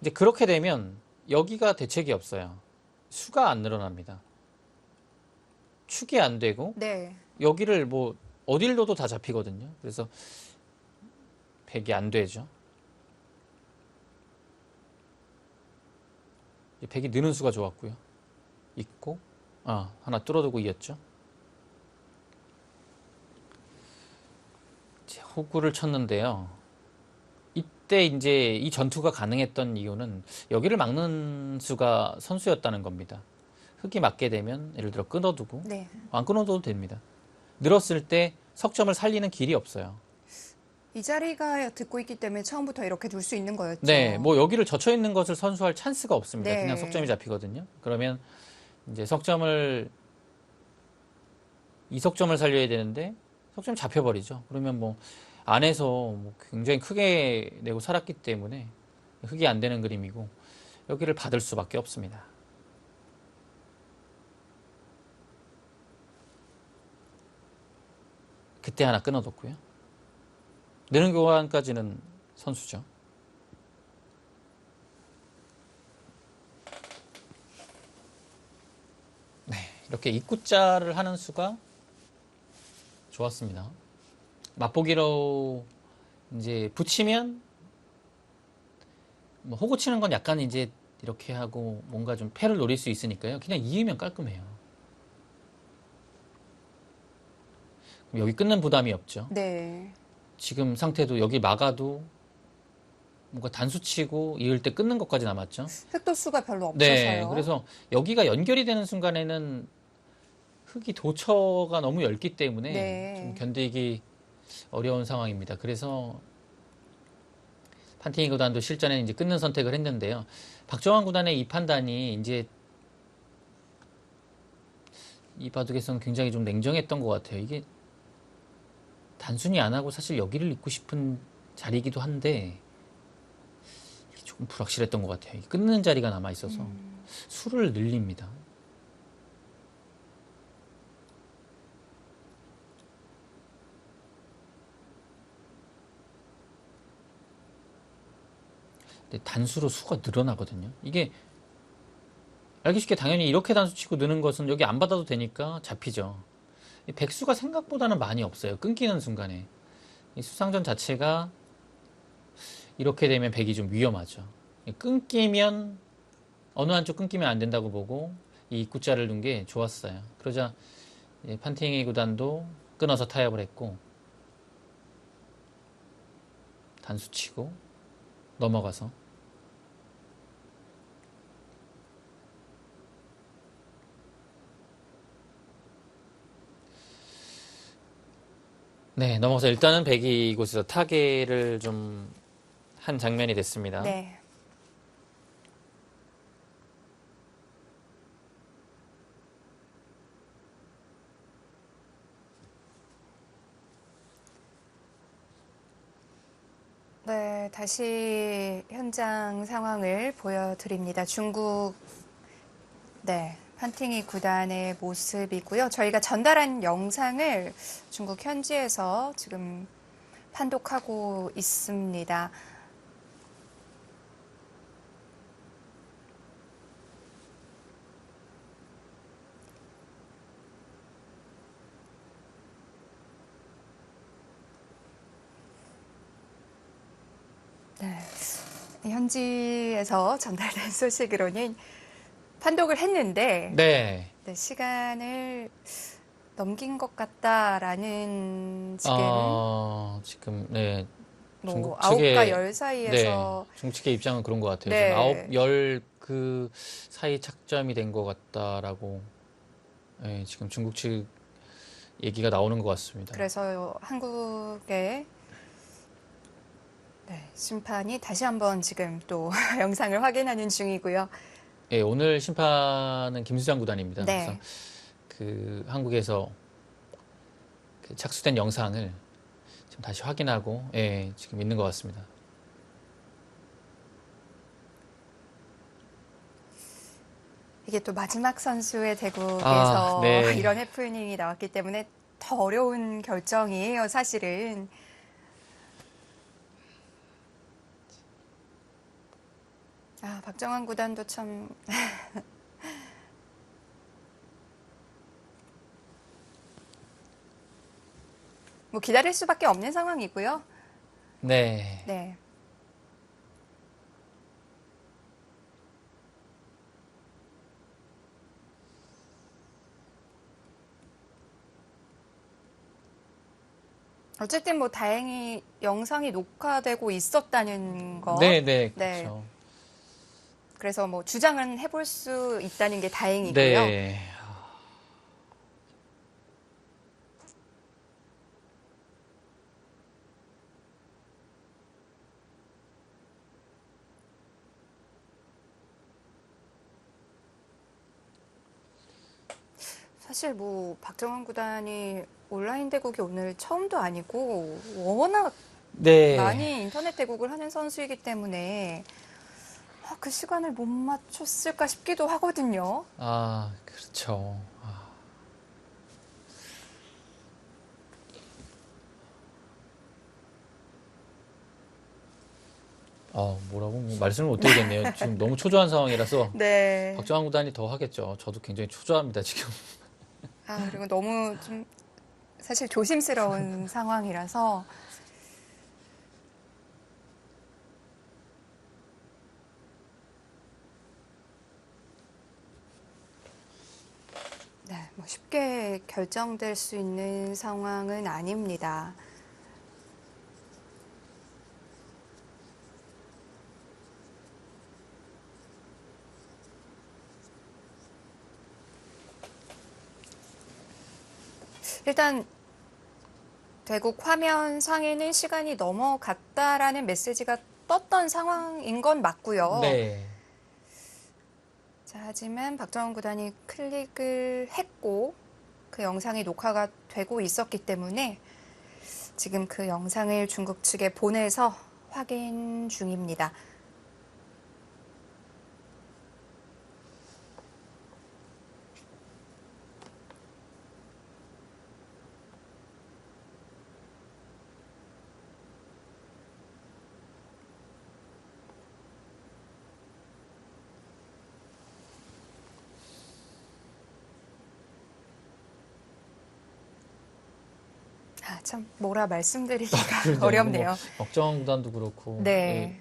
이제 그렇게 되면 여기가 대책이 없어요. 수가 안 늘어납니다. 축이 안 되고 네. 여기를 뭐 어딜 둬도 다 잡히거든요. 그래서 백이 안 되죠. 백이 느는 수가 좋았고요. 있고 하나 뚫어두고 이었죠. 호구를 쳤는데요. 이때 이제 이 전투가 가능했던 이유는 여기를 막는 수가 선수였다는 겁니다. 흙이 맞게 되면 예를 들어 끊어두고 네. 안 끊어둬도 됩니다. 늘었을 때 석점을 살리는 길이 없어요. 이 자리가 듣고 있기 때문에 처음부터 이렇게 둘 수 있는 거였죠. 네, 뭐 여기를 젖혀 있는 것을 선수할 찬스가 없습니다. 네. 그냥 석점이 잡히거든요. 그러면 이제 이 석점을 살려야 되는데 석점 잡혀버리죠. 그러면 뭐 안에서 뭐 굉장히 크게 내고 살았기 때문에 흙이 안 되는 그림이고 여기를 받을 수밖에 없습니다. 그때 하나 끊어뒀고요. 느는 교환까지는 선수죠. 네, 이렇게 입구자를 하는 수가 좋았습니다. 맛보기로 이제 붙이면 뭐 호구 치는 건 약간 이제 이렇게 하고 뭔가 좀 패를 노릴 수 있으니까요. 그냥 이으면 깔끔해요. 여기 끊는 부담이 없죠. 네. 지금 상태도 여기 막아도 뭔가 단수 치고 이을 때 끊는 것까지 남았죠. 획도수가 별로 없어서요. 네, 그래서 여기가 연결이 되는 순간에는 흙이 도처가 너무 얇기 때문에 네. 좀 견디기 어려운 상황입니다. 그래서 판팅이 구단도 실전에 이제 끊는 선택을 했는데요. 박정환 구단의 이 판단이 이제 이 바둑에서는 굉장히 좀 냉정했던 것 같아요. 이게 단순히 안 하고 사실 여기를 잇고 싶은 자리이기도 한데 조금 불확실했던 것 같아요. 끊는 자리가 남아 있어서 수를 늘립니다. 근데 단수로 수가 늘어나거든요. 이게 알기 쉽게 당연히 이렇게 단수 치고 느는 것은 여기 안 받아도 되니까 잡히죠. 백수가 생각보다는 많이 없어요. 끊기는 순간에. 이 수상전 자체가 이렇게 되면 백이 좀 위험하죠. 끊기면 어느 한쪽 끊기면 안 된다고 보고 이 입구자를 둔 게 좋았어요. 그러자 판팅이 구단도 끊어서 타협을 했고 단수 치고 넘어가서 네, 넘어가서 일단은 백이 이곳에서 타계를 좀 한 장면이 됐습니다. 네. 네, 다시 현장 상황을 보여드립니다. 중국, 네, 판팅이 구단의 모습이고요. 저희가 전달한 영상을 중국 현지에서 지금 판독하고 있습니다. 네. 현지에서 전달된 소식으로는 판독을 했는데 네. 네, 시간을 넘긴 것 같다라는 지금, 네. 뭐 중국 9과 측의, 10 네. 사이에서 중국 측의 입장은 그런 것 같아요. 지금 네, 9, 10 그 사이 착점이 된 것 같다라고, 네, 지금 중국 측 얘기가 나오는 것 같습니다. 그래서 한국의 네, 심판이 다시 한번 지금 또 영상을 확인하는 중이고요. 예, 오늘 심판은 김수장 구단입니다. 그래서 네. 그 한국에서 그 착수된 영상을 지금 다시 확인하고, 예, 지금 있는 것 같습니다. 이게 또 마지막 선수의 대국에서 네. 이런 해프닝이 나왔기 때문에 더 어려운 결정이에요, 사실은. 박정환 구단도 참 뭐 기다릴 수밖에 없는 상황이고요. 네. 네. 어쨌든 뭐 다행히 영상이 녹화되고 있었다는 것. 네, 네. 그렇죠. 그래서 뭐 주장은 해볼 수 있다는 게 다행이고요. 네. 사실 뭐 박정환 구단이 온라인 대국이 오늘 처음도 아니고 워낙 네. 많이 인터넷 대국을 하는 선수이기 때문에 그 시간을 못 맞췄을까 싶기도 하거든요. 그렇죠. 뭐라고 뭐 말씀을 못 드리겠네요. 지금 너무 초조한 상황이라서 네. 박정환 구단이 더 하겠죠. 저도 굉장히 초조합니다, 지금. 그리고 너무 좀 사실 조심스러운 상황이라서 네, 뭐 쉽게 결정될 수 있는 상황은 아닙니다. 일단 대국 화면 상에는 시간이 넘어갔다라는 메시지가 떴던 상황인 건 맞고요. 네. 자, 하지만 박정원 구단이 클릭을 했고 그 영상이 녹화가 되고 있었기 때문에 지금 그 영상을 중국 측에 보내서 확인 중입니다. 참 뭐라 말씀드리기가 어렵네요. 박정환 구단도 그렇고, 예, 네.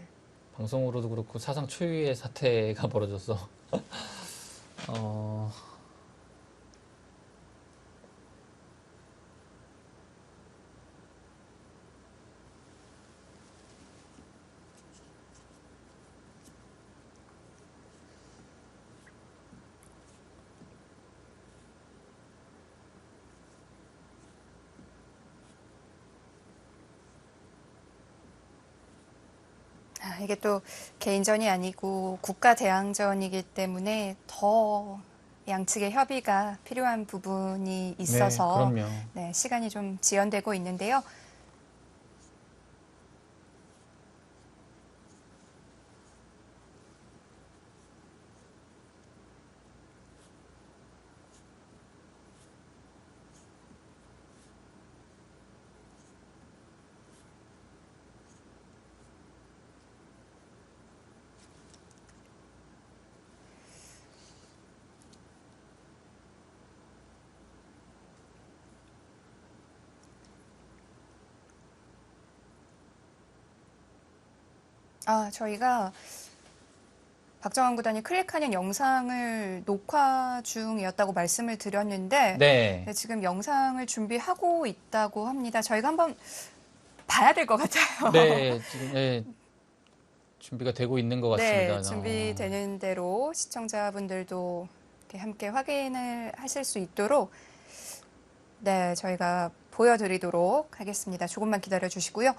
방송으로도 그렇고 사상 초유의 사태가 벌어져서 어, 이게 또 개인전이 아니고 국가 대항전이기 때문에 더 양측의 협의가 필요한 부분이 네, 있어서 그럼요. 네, 시간이 좀 지연되고 있는데요. 저희가 박정환 구단이 클릭하는 영상을 녹화 중이었다고 말씀을 드렸는데 네. 네, 지금 영상을 준비하고 있다고 합니다. 저희가 한번 봐야 될 것 같아요. 네, 지금 네, 준비가 되고 있는 것 같습니다. 네, 준비되는 대로 시청자분들도 이렇게 함께 확인을 하실 수 있도록 네, 저희가 보여드리도록 하겠습니다. 조금만 기다려 주시고요.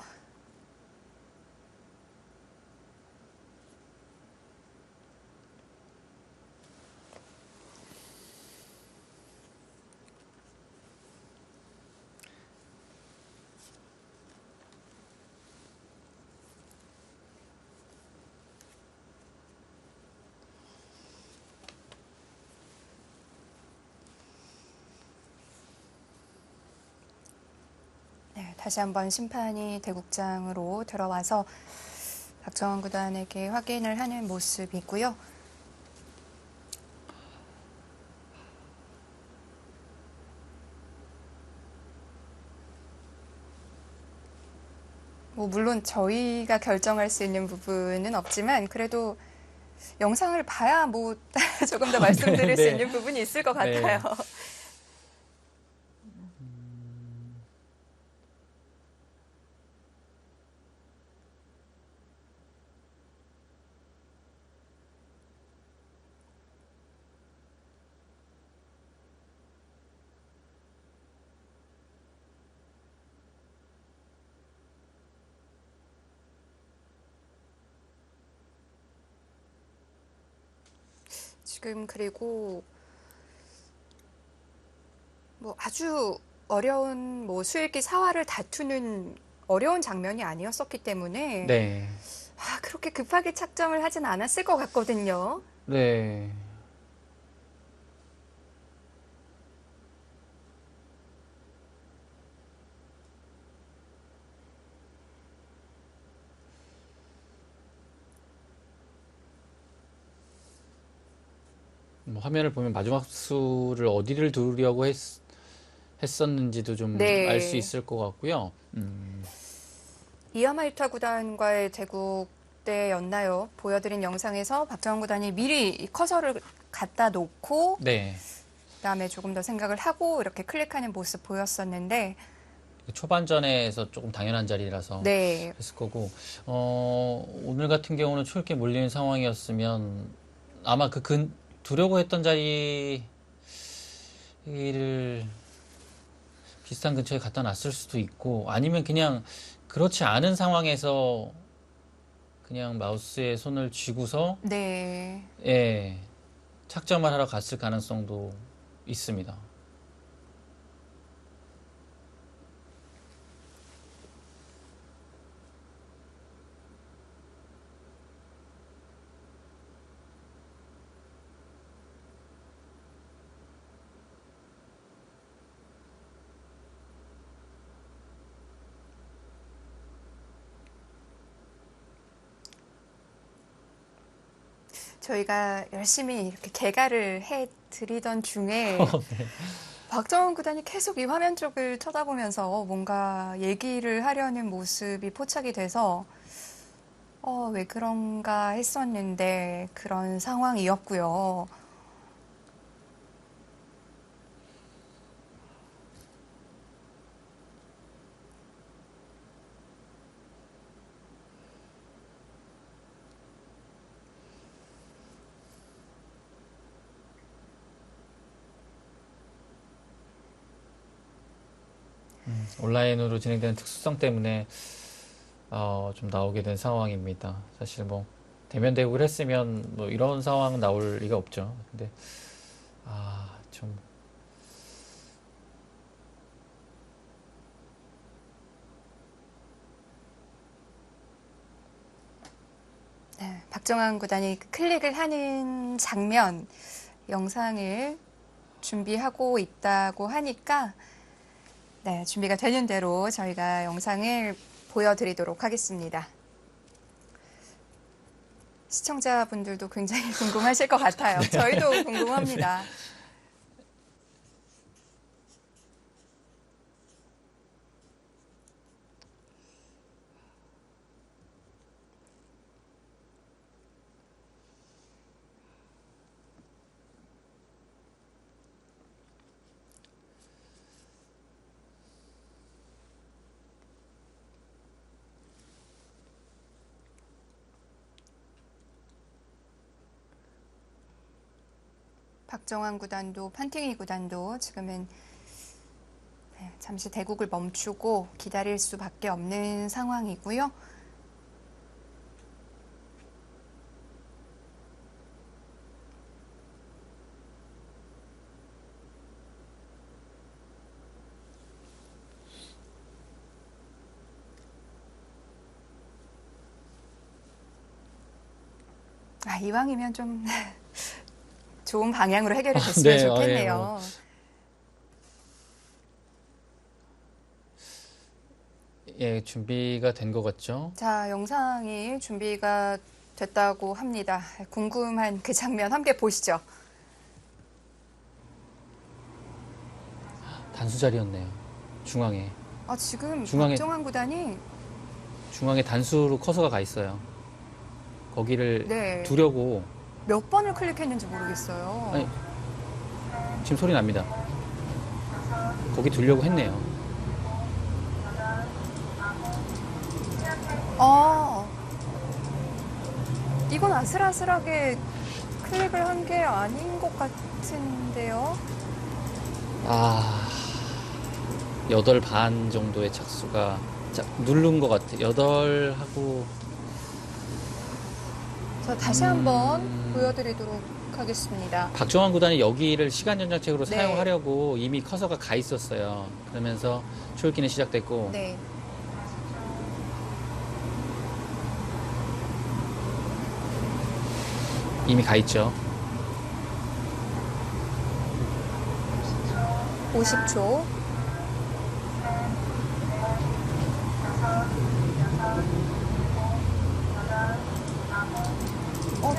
네, 다시 한번 심판이 대국장으로 들어와서 박정환 구단에게 확인을 하는 모습이고요. 물론 저희가 결정할 수 있는 부분은 없지만 그래도 영상을 봐야 조금 더 말씀드릴 수 네. 있는 부분이 있을 것 네. 같아요. 지금 그리고 아주 어려운 수일기 사활을 다투는 어려운 장면이 아니었었기 때문에 네. 그렇게 급하게 착정을 하진 않았을 것 같거든요. 네. 화면을 보면 마지막 수를 어디를 두려고 했었는지도 좀 알 수 네. 있을 것 같고요. 이아마유타 구단과의 대국 때였나요? 보여드린 영상에서 박정환 구단이 미리 이 커서를 갖다 놓고 네. 그다음에 조금 더 생각을 하고 이렇게 클릭하는 모습 보였었는데 초반전에서 조금 당연한 자리라서 네. 했을 거고, 오늘 같은 경우는 초읽기에 몰리는 상황이었으면 아마 두려고 했던 자리를 비슷한 근처에 갖다 놨을 수도 있고, 아니면 그냥 그렇지 않은 상황에서 그냥 마우스에 손을 쥐고서, 네. 예, 착점을 하러 갔을 가능성도 있습니다. 저희가 열심히 이렇게 개가를 해 드리던 중에 박정환 구단이 계속 이 화면 쪽을 쳐다보면서 뭔가 얘기를 하려는 모습이 포착이 돼서 왜 그런가 했었는데 그런 상황이었고요. 온라인으로 진행되는 특수성 때문에 좀 나오게 된 상황입니다. 사실 대면 대국을 했으면 이런 상황 나올 리가 없죠. 근데 좀 네, 박정환 구단이 클릭을 하는 장면 영상을 준비하고 있다고 하니까 네, 준비가 되는 대로 저희가 영상을 보여드리도록 하겠습니다. 시청자분들도 굉장히 궁금하실 것 같아요. 저희도 궁금합니다. 박정환 구단도 판팅이 구단도 지금은 잠시 대국을 멈추고 기다릴 수밖에 없는 상황이고요. 이왕이면 좀 좋은 방향으로 해결이 됐으면 네, 좋겠네요. 예, 준비가 된 것 같죠? 자, 영상이 준비가 됐다고 합니다. 궁금한 그 장면 함께 보시죠. 단수 자리였네요. 중앙에. 지금 중앙에- 박정환 구단이 중앙에 단수로 커서가 가 있어요. 거기를 네. 두려고. 몇 번을 클릭했는지 모르겠어요. 아니, 지금 소리 납니다. 거기 두려고 했네요. 이건 아슬아슬하게 클릭을 한 게 아닌 것 같은데요. 8반 정도의 착수가 누른 것 같아. 8하고. 자, 다시 한번 보여드리도록 하겠습니다. 박정환 구단이 여기를 시간 연장책으로 네. 사용하려고 이미 커서가 가 있었어요. 그러면서 초읽기는 시작됐고. 네. 이미 가 있죠. 50초.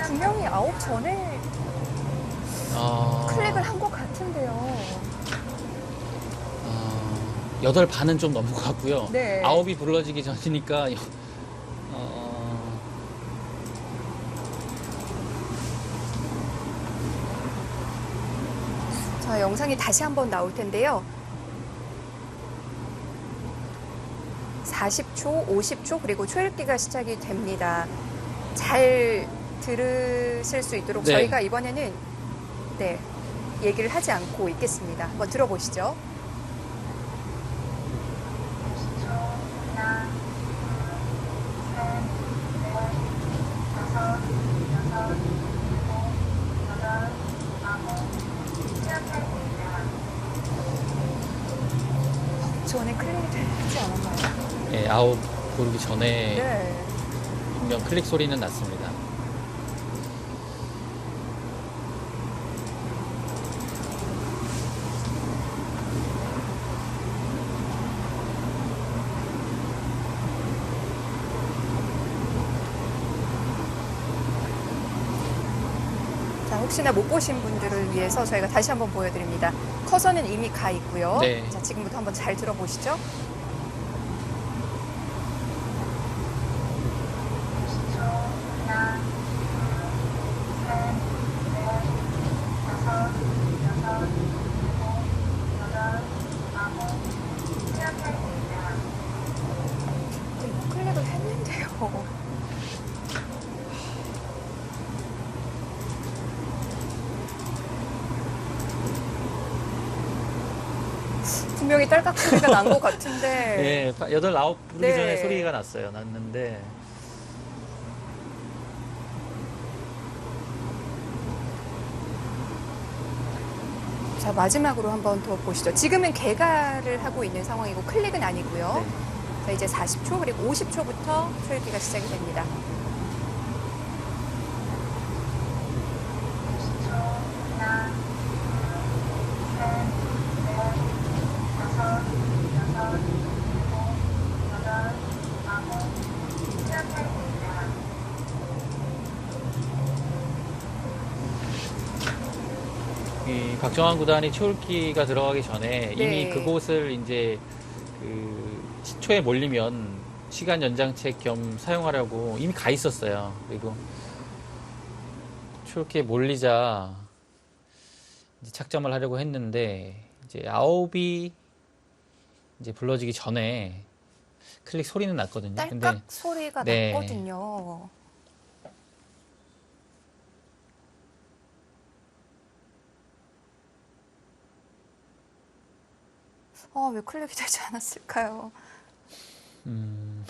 분명히 아웃 전에 클릭을 한 것 같은데요. 8반은 좀 넘은 것 같고요. 네. 9이 불러지기 전이니까. 자, 영상이 다시 한번 나올 텐데요. 40초, 50초, 그리고 초읽기가 시작이 됩니다. 잘 들으실 수 있도록 네. 저희가 이번에는 얘기를 하지 않고 있겠습니다. 한번 들어보시죠. 전에 클릭을 하지 않았나요? 예, 9 고르기 전에 네. 분명 클릭 소리는 났습니다. 자, 혹시나 못 보신 분들을 위해서 저희가 다시 한번 보여드립니다. 커서는 이미 가 있고요. 네. 자, 지금부터 한번 잘 들어보시죠. 클릭을 했는데요. 분명히 딸깍 소리가 난 것 같은데. 예, 8, 9 부르기 네. 전에 소리가 났는데. 자, 마지막으로 한번 더 보시죠. 지금은 개가를 하고 있는 상황이고 클릭은 아니고요. 네. 자, 이제 40초 그리고 50초부터 초읽기가 시작이 됩니다. 이 박정환 구단이 초읽기가 들어가기 전에 네. 이미 그곳을 이제 그 시초에 몰리면 시간 연장책 겸 사용하려고 이미 가 있었어요. 그리고 초읽기에 몰리자 이제 착점을 하려고 했는데 이제 9이 이제 불러지기 전에 클릭 소리는 났거든요. 딸깍 소리가 네. 났거든요. 왜 클릭이 되지 않았을까요? 음,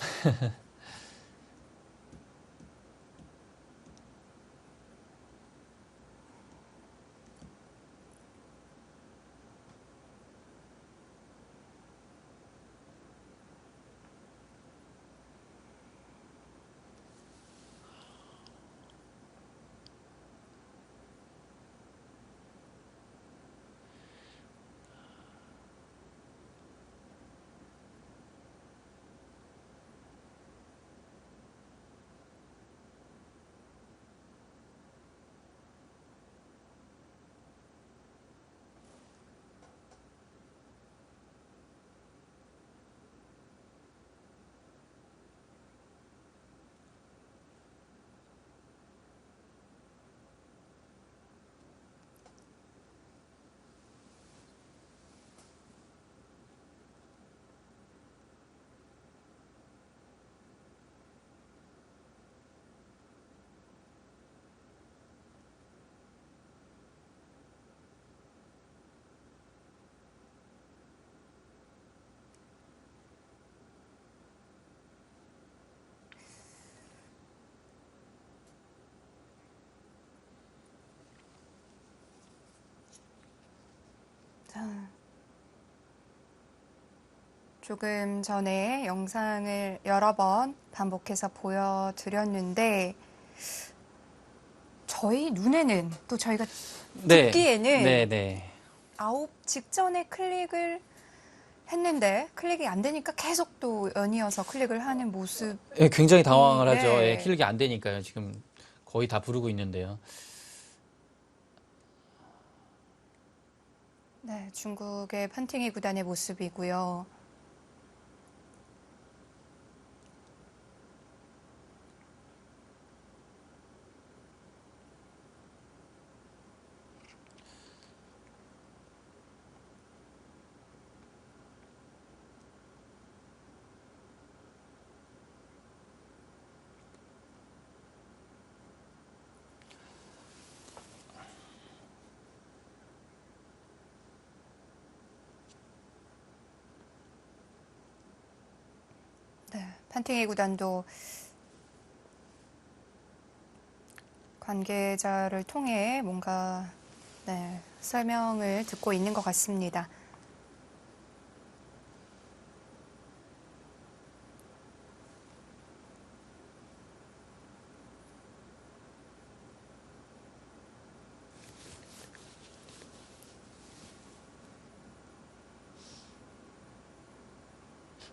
자, 조금 전에 영상을 여러 번 반복해서 보여드렸는데 저희 눈에는 또 저희가 네, 듣기에는 네, 네. 아웃 직전에 클릭을 했는데 클릭이 안 되니까 계속 또 연이어서 클릭을 하는 모습이 예, 굉장히 당황을 하죠. 예, 네. 클릭이 안 되니까요. 지금 거의 다 부르고 있는데요. 네, 중국의 판팅이 구단의 모습이고요. 네, 판팅이 구단도 관계자를 통해 뭔가 네, 설명을 듣고 있는 것 같습니다.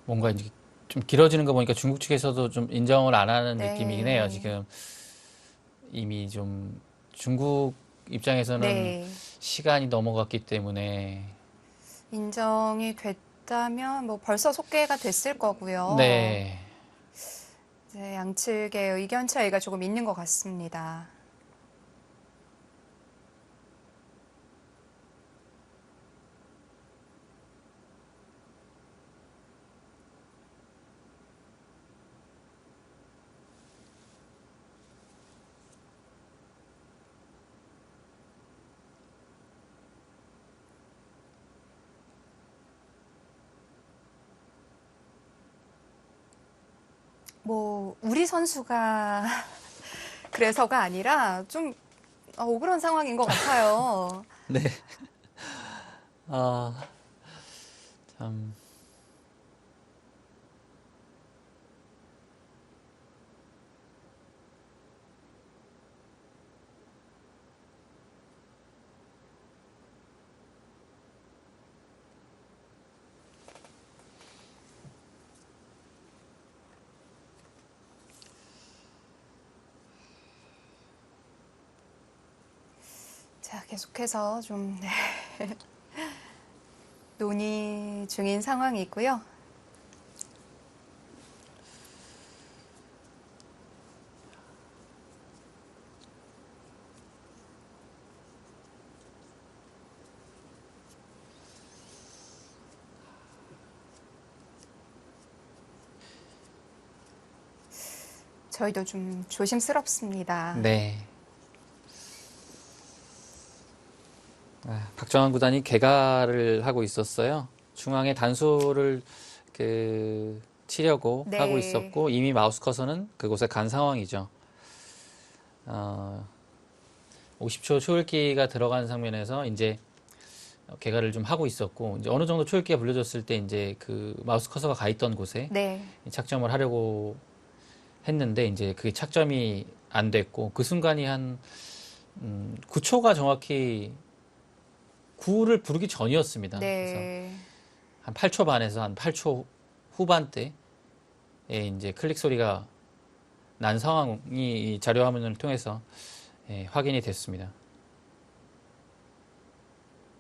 뭔가 이제 좀 길어지는 거 보니까 중국 측에서도 좀 인정을 안 하는 느낌이긴 해요. 네, 지금 이미 좀 중국 입장에서는 네, 시간이 넘어갔기 때문에 인정이 됐다면 뭐 벌써 속개가 됐을 거고요. 네. 이제 양측의 의견 차이가 조금 있는 것 같습니다. 뭐 우리 선수가 그래서가 아니라 좀 억울한 상황인 것 같아요. 네. 아, 참. 자, 계속해서 좀 네, 논의 중인 상황이고요. 저희도 좀 조심스럽습니다. 네. 박정환 구단이 개가를 하고 있었어요. 중앙에 단수를 치려고 네. 하고 있었고 이미 마우스 커서는 그곳에 간 상황이죠. 50초 초읽기가 들어간 장면에서 이제 개가를 좀 하고 있었고 이제 어느 정도 초읽기가 불려졌을 때 이제 그 마우스 커서가 가 있던 곳에 네. 착점을 하려고 했는데 이제 그게 착점이 안 됐고 그 순간이 한 9초가 정확히 9를 부르기 전이었습니다. 그래서 네. 한 8초 반에서 한 8초 후반대에 이제 클릭 소리가 난 상황이 이 자료 화면을 통해서 확인이 됐습니다.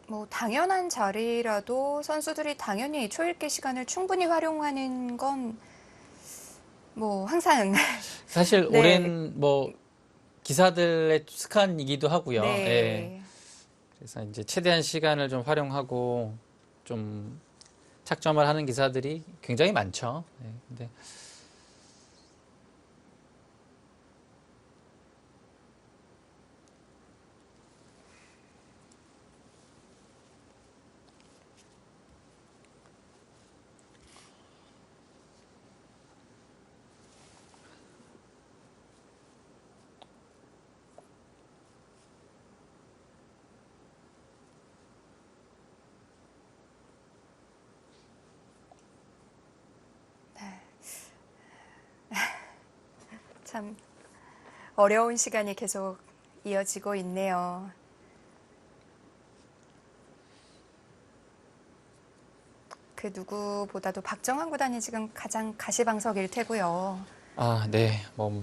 뭐 당연한 자리라도 선수들이 당연히 초읽기 시간을 충분히 활용하는 건 뭐 항상 사실 네. 오랜 뭐 기사들의 습관이기도 하고요. 예. 네. 그래서 이제 최대한 시간을 좀 활용하고 좀 착점을 하는 기사들이 굉장히 많죠. 근데 참 어려운 시간이 계속 이어지고 있네요. 그 누구보다도 박정환 구단이 지금 가장 가시방석일 테고요. 네. 뭐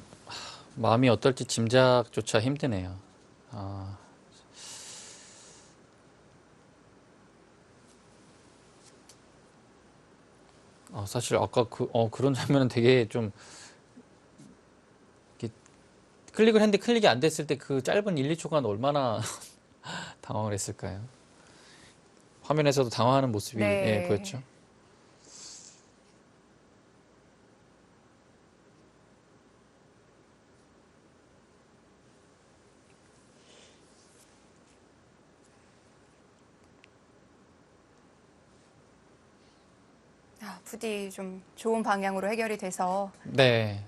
마음이 어떨지 짐작조차 힘드네요. 사실 아까 그런 장면은 되게 좀 이렇게 클릭을 했는데 클릭이 안 됐을 때 그 짧은 1, 2초간 얼마나 당황을 했을까요? 화면에서도 당황하는 모습이 네. 보였죠. 부디 좀 좋은 방향으로 해결이 돼서 네.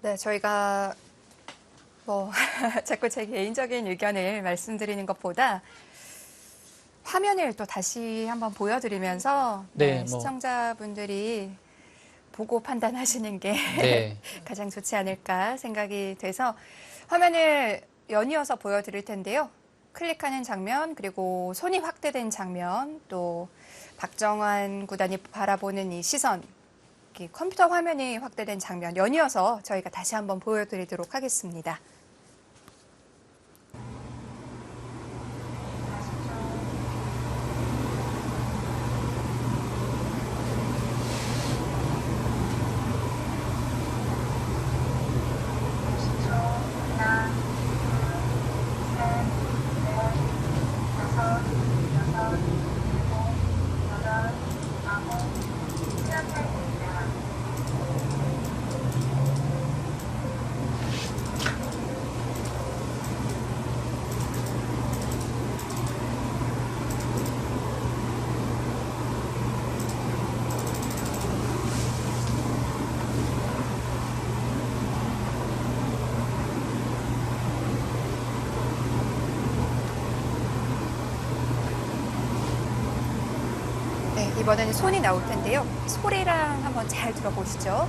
네, 저희가 뭐 자꾸 제 개인적인 의견을 말씀드리는 것보다 화면을 또 다시 한번 보여드리면서 네, 뭐. 시청자분들이 보고 판단하시는 게 네. 가장 좋지 않을까 생각이 돼서 화면을 연이어서 보여드릴 텐데요. 클릭하는 장면, 그리고 손이 확대된 장면, 또 박정환 구단이 바라보는 이 시선, 이 컴퓨터 화면이 확대된 장면 연이어서 저희가 다시 한번 보여드리도록 하겠습니다. 네, 이번에는 손이 나올 텐데요. 소리랑 한번 잘 들어보시죠.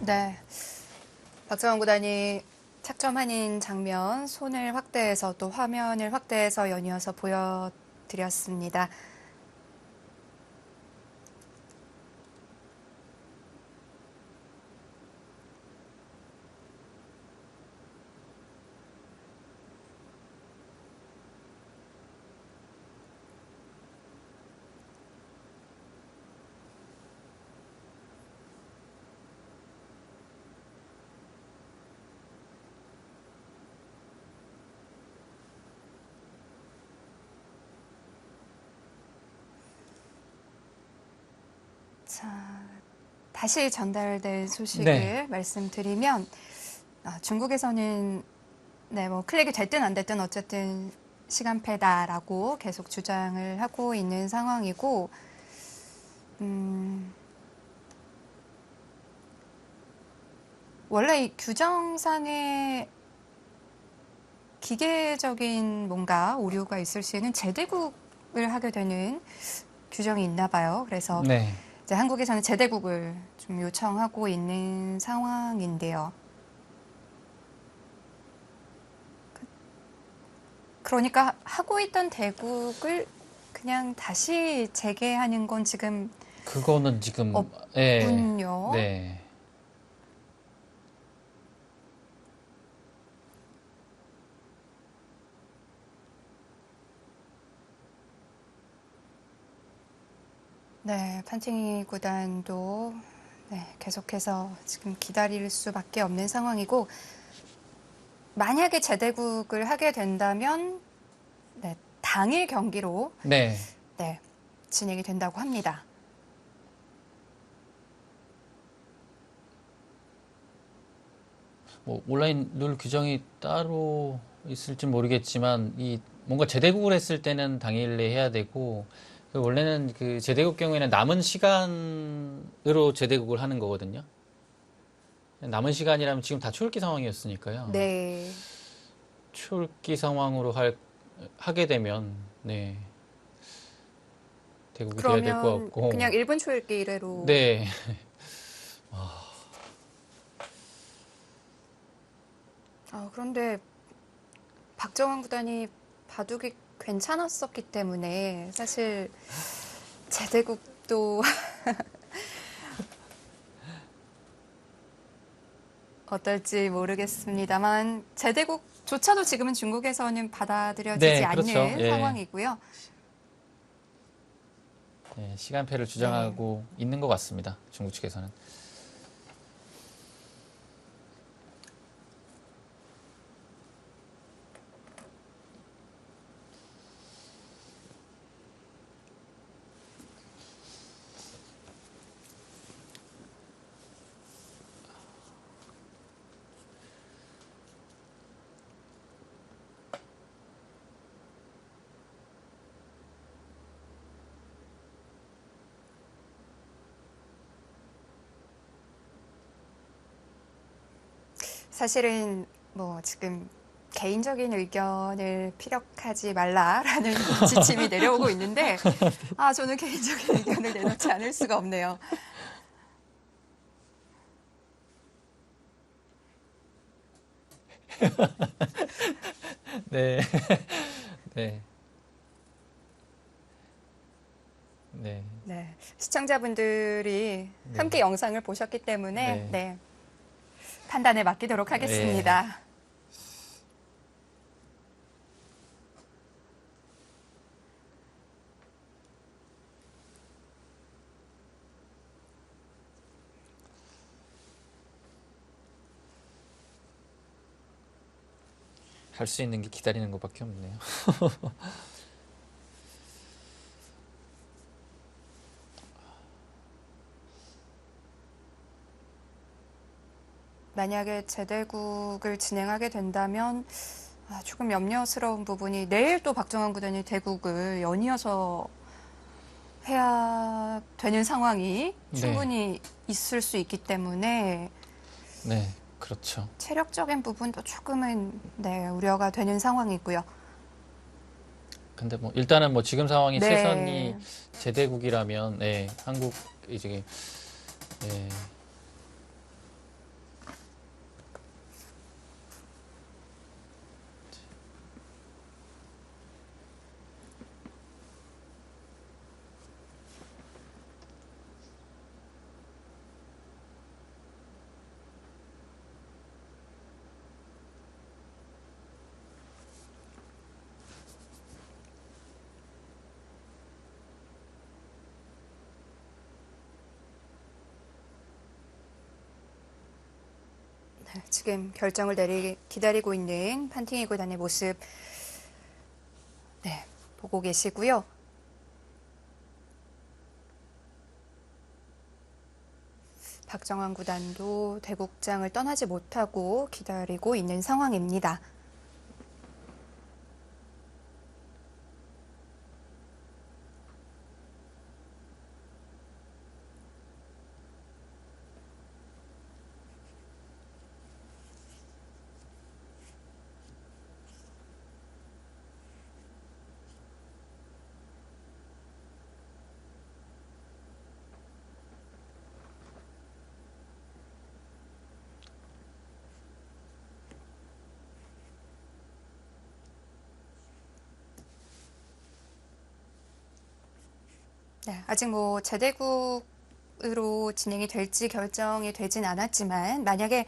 네. 박정원 구단이 착점하는 장면, 손을 확대해서 또 화면을 확대해서 연이어서 보여드렸습니다. 자, 다시 전달된 소식을 네. 말씀드리면 중국에서는 네, 뭐 클릭이 됐든 안 됐든 어쨌든 시간패다라고 계속 주장을 하고 있는 상황이고 원래 이 규정상의 기계적인 뭔가 오류가 있을 시에는 재대국을 하게 되는 규정이 있나 봐요. 그래서 네. 이제 한국에서는 재대국을 좀 요청하고 있는 상황인데요. 그러니까 하고 있던 대국을 그냥 다시 재개하는 건 지금 그거는 지금 예. 없군요. 네. 네, 판팅이 구단도 네, 계속해서 지금 기다릴 수밖에 없는 상황이고 만약에 재대국을 하게 된다면 네, 당일 경기로 네. 네, 진행이 된다고 합니다. 뭐 온라인 룰 규정이 따로 있을지 모르겠지만 이 뭔가 재대국을 했을 때는 당일에 해야 되고 원래는 그 재대국 경우에는 남은 시간으로 재대국을 하는 거거든요. 남은 시간이라면 지금 다 초읽기 상황이었으니까요. 네, 초읽기 상황으로 하게 되면 네. 대국이 돼야 될 것 그러면 같고. 그냥 1분 초읽기 이래로 네. 그런데 박정환 구단이 바둑이 괜찮았었기 때문에 사실 재대국도 어떨지 모르겠습니다만 재대국조차도 지금은 중국에서는 받아들여지지 네, 않는 그렇죠. 예. 상황이고요. 네, 시간패를 주장하고 있는 것 같습니다. 중국 측에서는. 사실은 뭐 지금 개인적인 의견을 피력하지 말라라는 지침이 내려오고 있는데 저는 개인적인 의견을 내놓지 않을 수가 없네요. 네. 네. 네. 네, 시청자분들이 네. 함께 영상을 보셨기 때문에 네. 네, 판단에 맡기도록 하겠습니다. 할 수 있는 게 기다리는 것밖에 없네요. 만약에 재대국을 진행하게 된다면 조금 염려스러운 부분이 내일 또 박정환 구단이 대국을 연이어서 해야 되는 상황이 네. 충분히 있을 수 있기 때문에 네. 그렇죠. 체력적인 부분도 조금은 네, 우려가 되는 상황이고요. 근데 뭐 일단은 뭐 지금 상황이 최선이 네. 제대국이라면 네, 한국 이제 네, 지금 결정을 기다리고 있는 판팅이 구단의 모습 네, 보고 계시고요. 박정환 구단도 대국장을 떠나지 못하고 기다리고 있는 상황입니다. 네, 아직 뭐 제대국으로 진행이 될지 결정이 되진 않았지만 만약에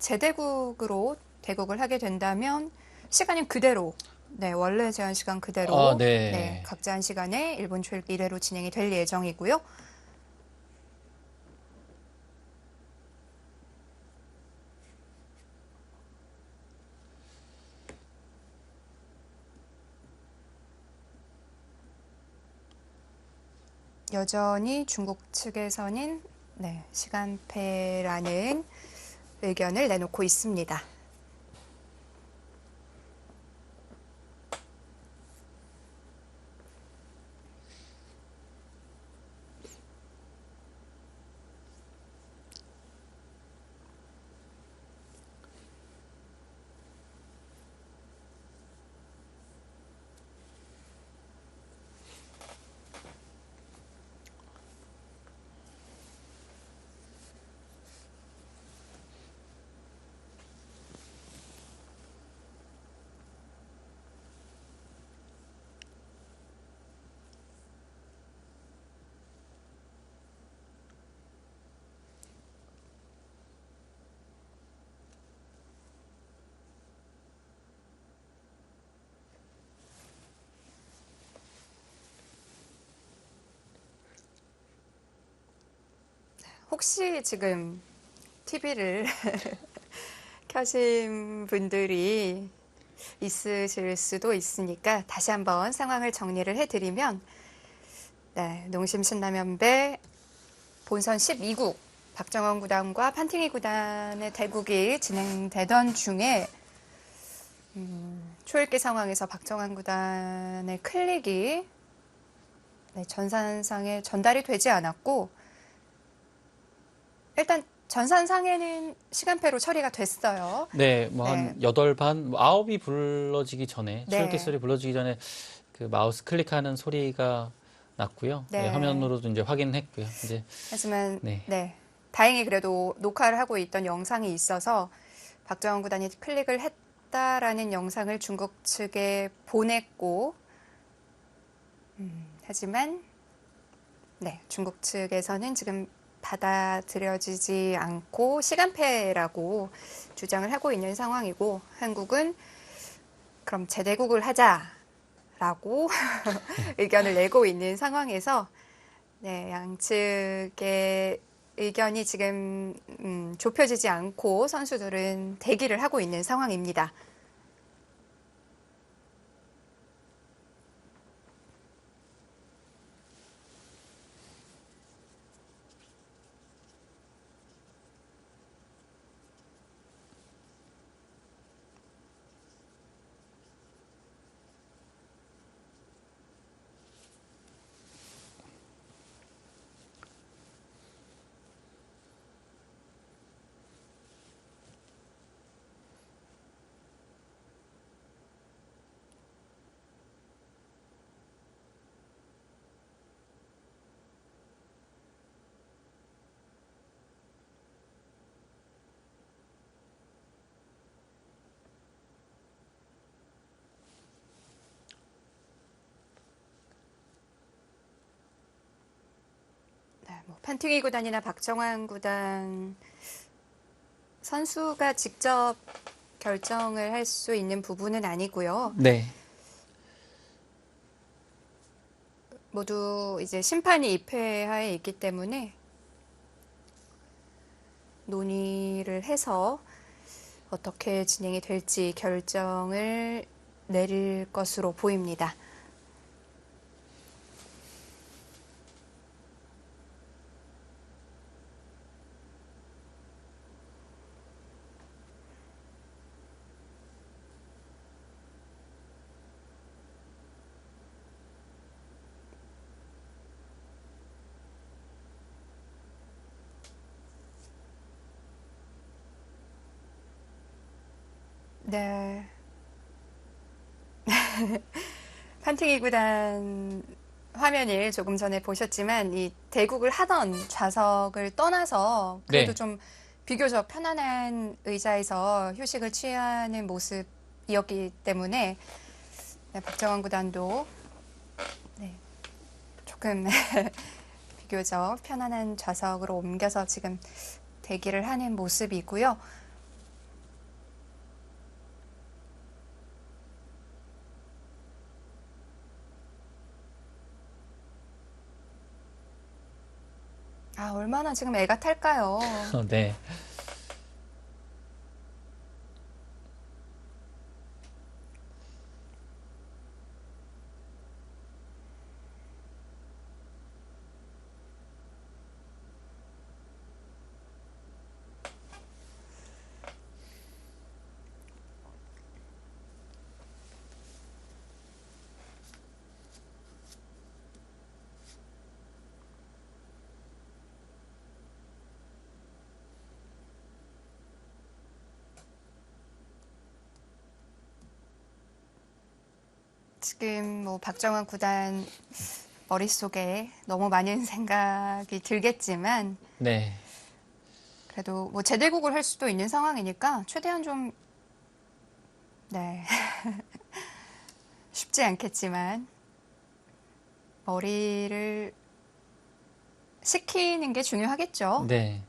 제대국으로 대국을 하게 된다면 시간은 그대로 네, 원래 제한 시간 그대로 네, 네. 각자 한 시간에 일본 초읽기 이대로 진행이 될 예정이고요. 여전히 중국 측에서는 네, 시간패라는 의견을 내놓고 있습니다. 혹시 지금 TV를 켜신 분들이 있으실 수도 있으니까 다시 한번 상황을 정리를 해드리면 네, 농심 신라면배 본선 12국 박정원 구단과 판팅이 구단의 대국이 진행되던 중에 초읽기 상황에서 박정환 구단의 클릭이 네, 전산상에 전달이 되지 않았고 일단 전산상에는 시간표로 처리가 됐어요. 네, 뭐 네, 한 8반, 뭐 9이 불러지기 전에, 출력기 네, 소리 불러지기 전에 그 마우스 클릭하는 소리가 났고요. 네, 네. 화면으로도 이제 확인했고요. 이제, 하지만 네. 네, 다행히 그래도 녹화를 하고 있던 영상이 있어서 박정원 구단이 클릭을 했다라는 영상을 중국 측에 보냈고 하지만 네, 중국 측에서는 지금 받아들여지지 않고 시간패라고 주장을 하고 있는 상황이고 한국은 그럼 재대국을 하자라고 의견을 내고 있는 상황에서 네, 양측의 의견이 지금 좁혀지지 않고 선수들은 대기를 하고 있는 상황입니다. 판팅이 구단이나 박정환 구단 선수가 직접 결정을 할 수 있는 부분은 아니고요. 네. 모두 이제 심판이 입회하에 있기 때문에 논의를 해서 어떻게 진행이 될지 결정을 내릴 것으로 보입니다. 네. 판팅이 구단 화면을 조금 전에 보셨지만 이 대국을 하던 좌석을 떠나서 그래도 네. 좀 비교적 편안한 의자에서 휴식을 취하는 모습이었기 때문에 네, 박정환 구단도 네, 조금 비교적 편안한 좌석으로 옮겨서 지금 대기를 하는 모습이고요. 아, 얼마나 지금 애가 탈까요? 네. 지금 뭐 박정환 구단 머릿속에 너무 많은 생각이 들겠지만 네. 그래도 뭐 재대국을 할 수도 있는 상황이니까 최대한 좀 네. 쉽지 않겠지만 머리를 식히는 게 중요하겠죠. 네.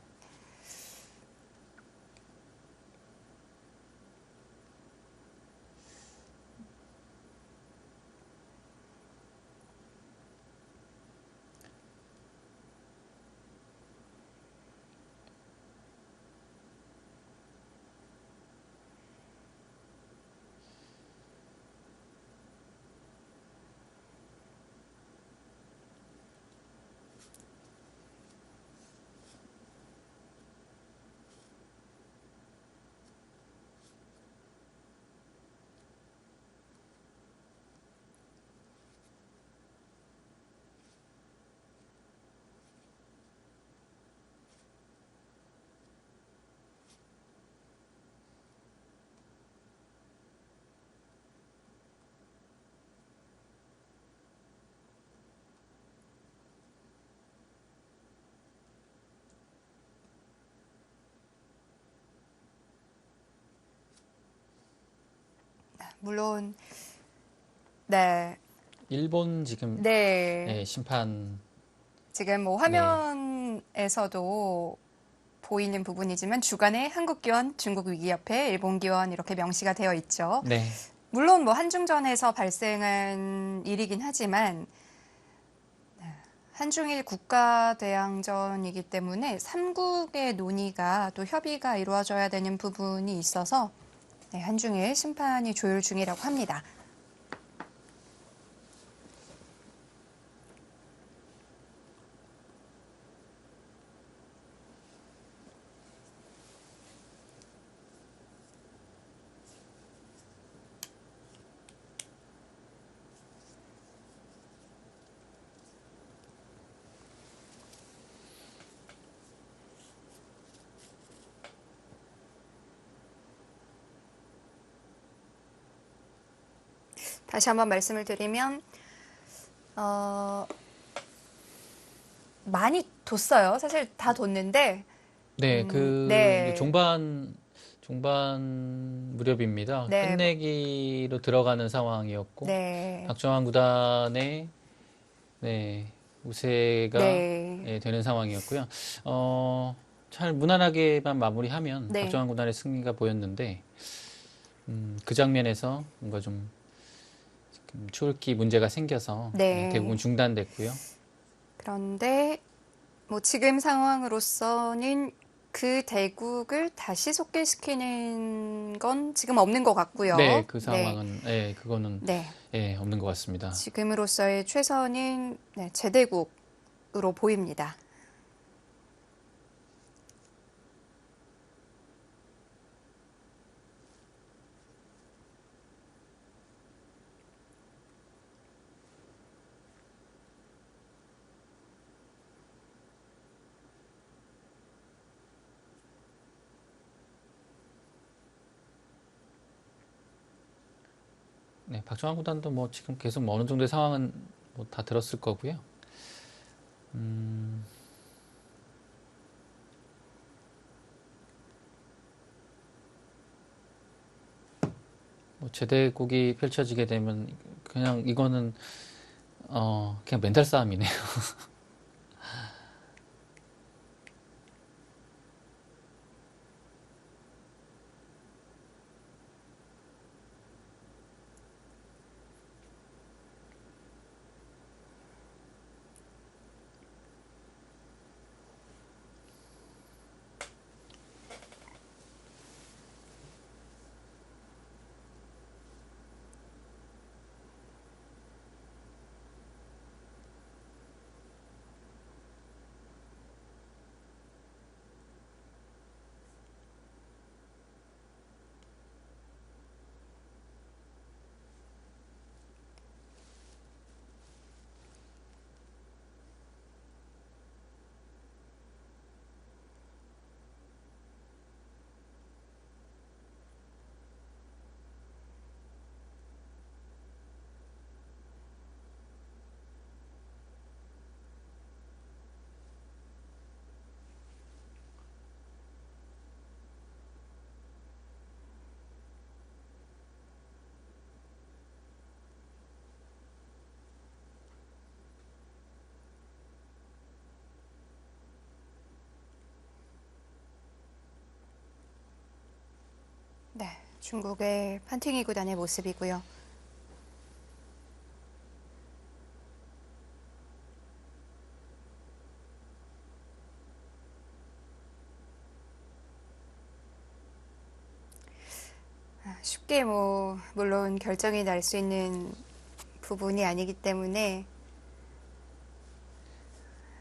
물론 네. 일본 지금 네. 네, 심판 지금 뭐 네. 화면에서도 보이는 부분이지만 주간에 한국 기원, 중국 위기협회, 일본 기원 이렇게 명시가 되어 있죠. 네. 물론 뭐 한중전에서 발생한 일이긴 하지만 한중일 국가대항전이기 때문에 삼국의 논의가 또 협의가 이루어져야 되는 부분이 있어서 네, 한중일 심판이 조율 중이라고 합니다. 다시 한번 말씀을 드리면 어, 많이 뒀어요. 사실 다 뒀는데 네, 이제 네, 종반 무렵입니다. 네, 끝내기로 들어가는 상황이었고, 네, 박정환 구단의, 네, 우세가 네. 예, 되는 상황이었고요. 잘 무난하게만 마무리하면 네. 박정환 구단의 승리가 보였는데 그 장면에서 뭔가 좀 추월기 문제가 생겨서 네. 대부분 중단됐고요. 그런데 뭐 지금 상황으로서는 그 대국을 다시 속개시키는 건 지금 없는 것 같고요. 네, 그 네. 상황은 그거는 네. 없는 것 같습니다. 지금으로서의 최선은 네, 제대국으로 보입니다. 네, 박정환 구단도 뭐 지금 계속 뭐 어느 정도의 상황은 뭐 다 들었을 거고요. 뭐 제대국이 펼쳐지게 되면 그냥 이거는 그냥 멘탈 싸움이네요. 네. 중국의 판팅이 구단의 모습이고요. 쉽게 뭐 물론 결정이 날 수 있는 부분이 아니기 때문에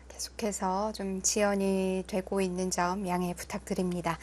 계속해서 좀 지연이 되고 있는 점 양해 부탁드립니다.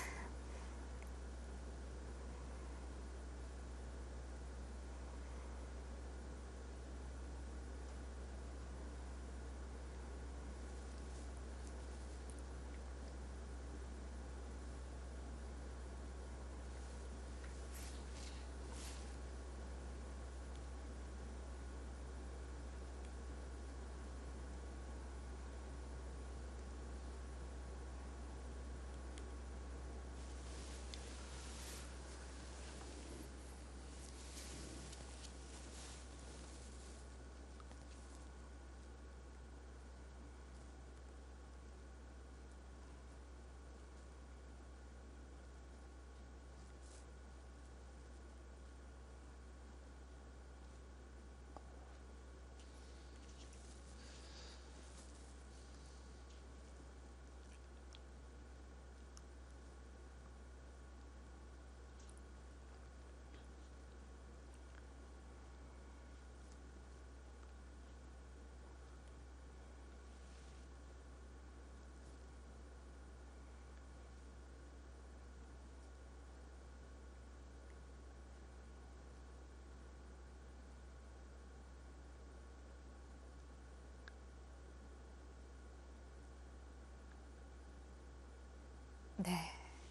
네.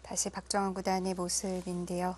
다시 박정환 구단의 모습인데요.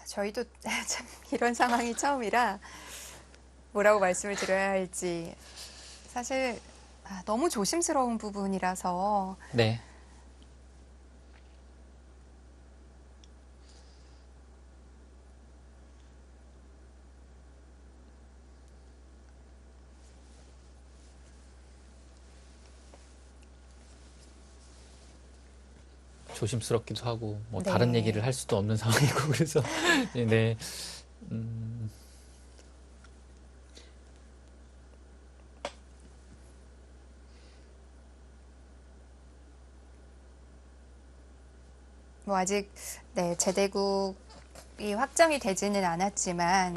저희도 참 이런 상황이 처음이라 뭐라고 말씀을 드려야 할지 사실 너무 조심스러운 부분이라서 네. 조심스럽기도 하고 뭐 다른 네. 얘기를 할 수도 없는 상황이고 그래서 네. 음, 뭐 아직 네, 제대국이 확정이 되지는 않았지만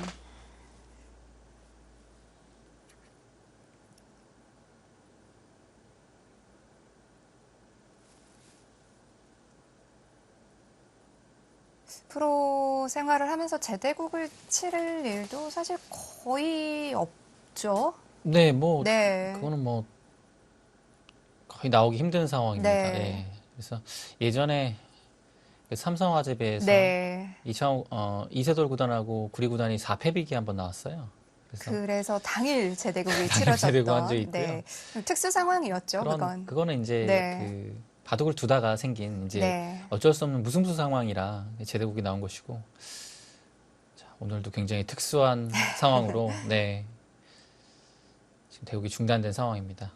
프로 생활을 하면서 제대국을 치를 일도 사실 거의 없죠. 네, 뭐 네. 그거는 뭐 거의 나오기 힘든 상황입니다. 네. 예. 그래서 예전에 그 삼성화재배에서 네. 이세돌 구단하고 구리 구단이 4패비기 한번 나왔어요. 그래서 그래서 당일 제대국이 당일 제대고 한 적이 치러졌던 있고요. 네. 특수 상황이었죠, 그건. 그거는 이제 네. 그 바둑을 두다가 생긴 이제 네. 어쩔 수 없는 무승부 상황이라 제대국이 나온 것이고, 자, 오늘도 굉장히 특수한 상황으로, 네, 지금 대국이 중단된 상황입니다.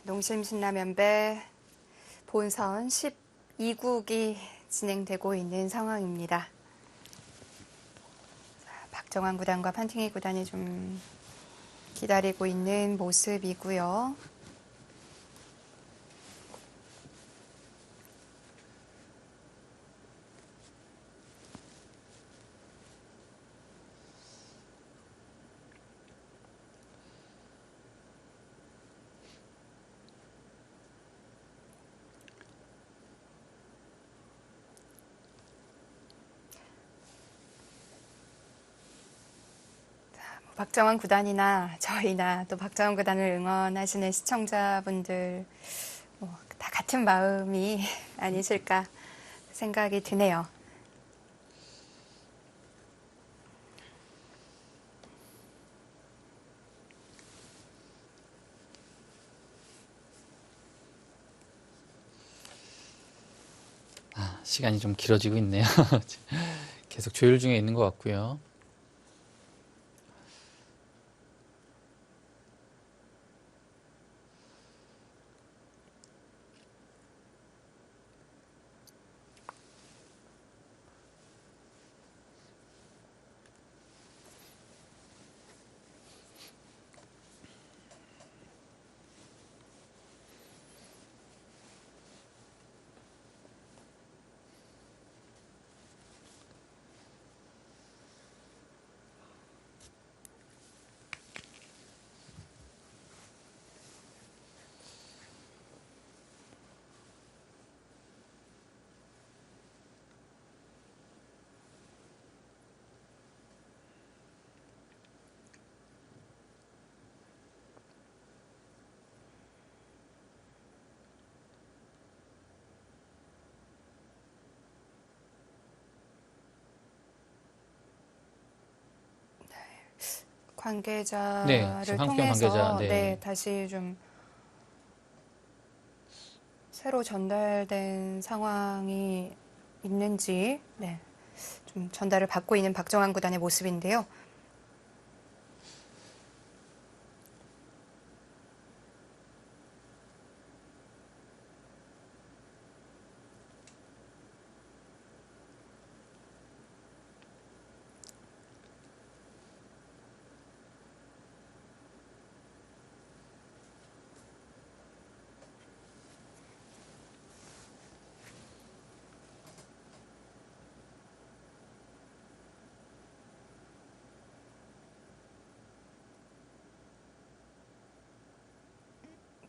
농심 신라면배 본선 12국이 진행되고 있는 상황입니다. 박정환 구단과 판팅이 구단이 좀 기다리고 있는 모습이고요. 박정환 구단이나 저희나 또 박정환 구단을 응원하시는 시청자분들 다 같은 마음이 아니실까 생각이 드네요. 시간이 좀 길어지고 있네요. 계속 조율 중에 있는 것 같고요. 네, 관계자를 지금 한국경 관계자, 통해서 네. 다시 좀 새로 전달된 상황이 있는지 좀 전달을 받고 있는 박정환 구단의 모습인데요.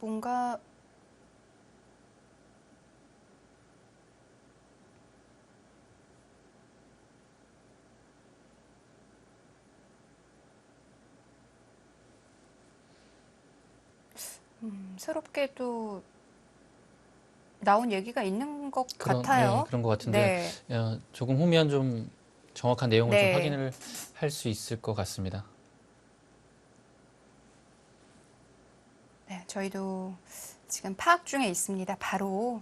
뭔가 새롭게도 나온 얘기가 있는 것 네, 같아요. 그런 것 같은데, 네, 조금 후면 좀 정확한 내용을 좀 네, 확인을 할 수 있을 것 같습니다. 네, 저희도 지금 파악 중에 있습니다. 바로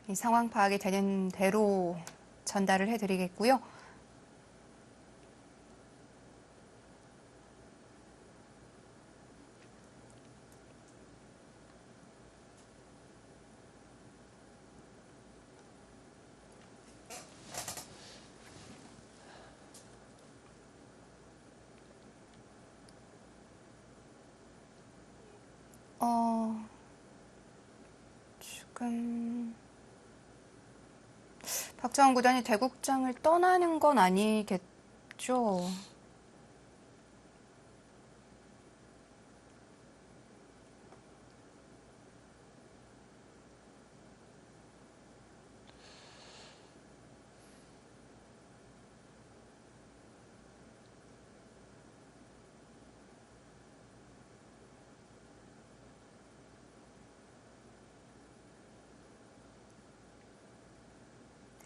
이 상황 파악이 되는 대로 전달을 해드리겠고요. 지금 박정환 구단이 대국장을 떠나는 건 아니겠죠?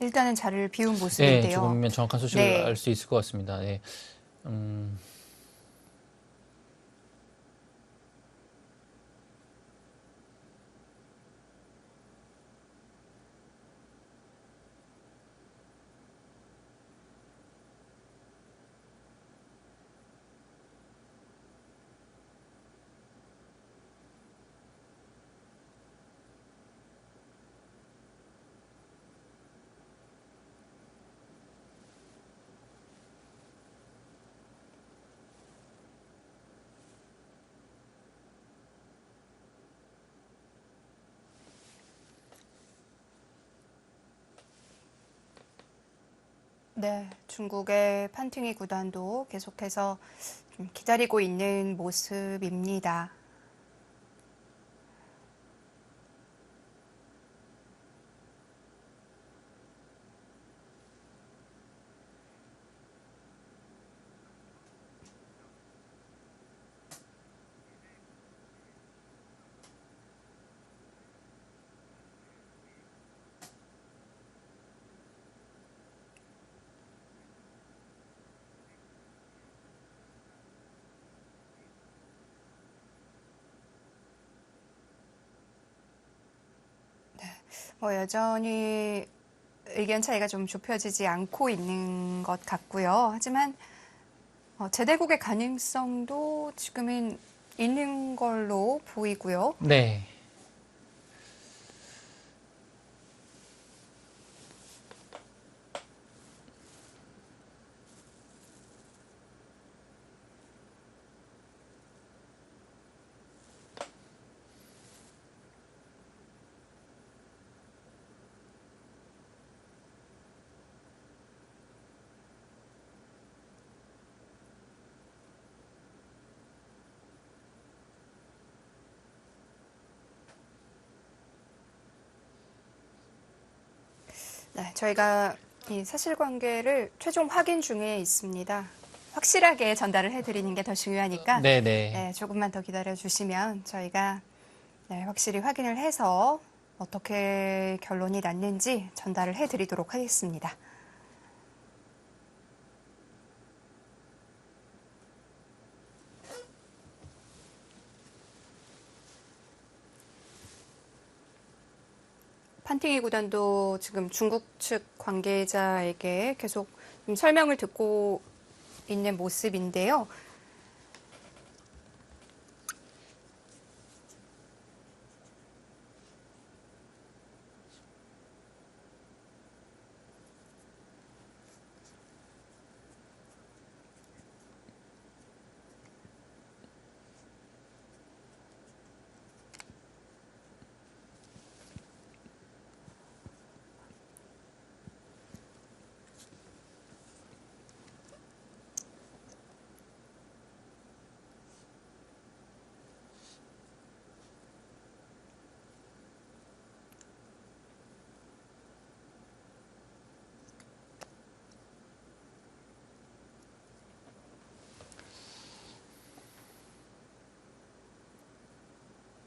일단은 자리를 비운 네, 모습인데요. 조금이면 정확한 소식을 알 네, 수 있을 것 같습니다. 네. 네, 중국의 판팅이 구단도 계속해서 좀 기다리고 있는 모습입니다. 여전히 의견 차이가 좀 좁혀지지 않고 있는 것 같고요. 하지만 재대국의 가능성도 지금은 있는 걸로 보이고요. 네. 네, 저희가 이 사실관계를 최종 확인 중에 있습니다. 확실하게 전달을 해드리는 게 더 중요하니까 네네. 네, 조금만 더 기다려 주시면 저희가 네, 확실히 확인을 해서 어떻게 결론이 났는지 전달을 해드리도록 하겠습니다. 판팅이 구단도 지금 중국 측 관계자에게 계속 좀 설명을 듣고 있는 모습인데요.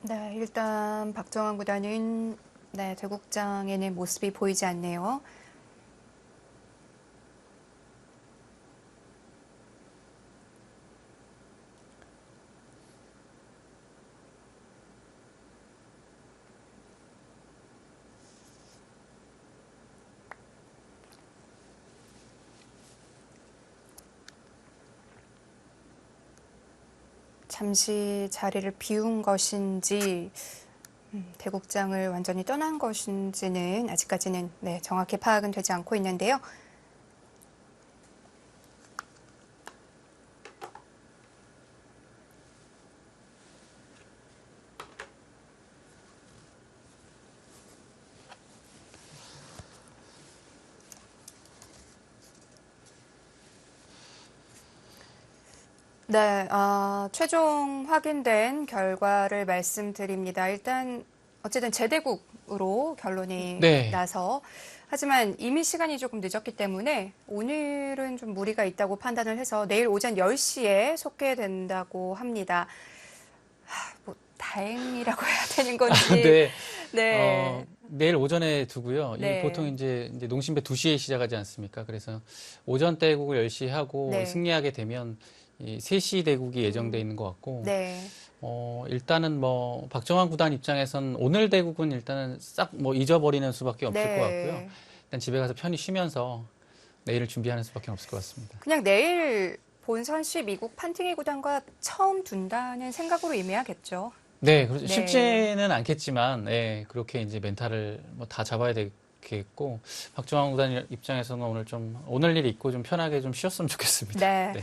네, 일단 박정환 구단은 네, 대국장에는 모습이 보이지 않네요. 잠시 자리를 비운 것인지 대국장을 완전히 떠난 것인지는 아직까지는 네, 정확히 파악은 되지 않고 있는데요. 네, 최종 확인된 결과를 말씀드립니다. 일단 어쨌든 재대국으로 결론이 네. 나서 하지만 이미 시간이 조금 늦었기 때문에 오늘은 좀 무리가 있다고 판단을 해서 내일 오전 10시에 속개된다고 합니다. 뭐 다행이라고 해야 되는 건지. 네. 네. 내일 오전에 두고요. 이 네. 보통 이제 농심배 2시에 시작하지 않습니까? 그래서 오전 대국을 10시에 하고 네. 승리하게 되면 이 3시 대국이 예정돼 있는 것 같고, 네. 일단은 뭐 박정환 구단 입장에선 오늘 대국은 일단은 싹 뭐 잊어버리는 수밖에 없을 네. 것 같고요. 일단 집에 가서 편히 쉬면서 내일을 준비하는 수밖에 없을 것 같습니다. 그냥 내일 본선 12국 판팅이 구단과 처음 둔다는 생각으로 임해야겠죠. 네, 그렇죠. 네. 쉽지는 않겠지만, 예, 그렇게 이제 멘탈을 뭐 다 잡아야 되겠고, 박정환 구단 입장에서는 오늘 좀, 오늘 일 있고 좀 편하게 좀 쉬었으면 좋겠습니다. 네. 네.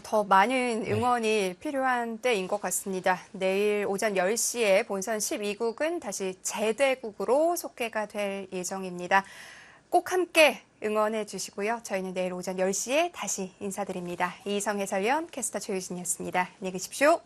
더 많은 응원이 필요한 때인 것 같습니다. 내일 오전 10시에 본선 12국은 다시 재대국으로 속개가 될 예정입니다. 꼭 함께 응원해 주시고요. 저희는 내일 오전 10시에 다시 인사드립니다. 이희성 해설위원, 캐스터 조유진이었습니다. 안녕히 계십시오.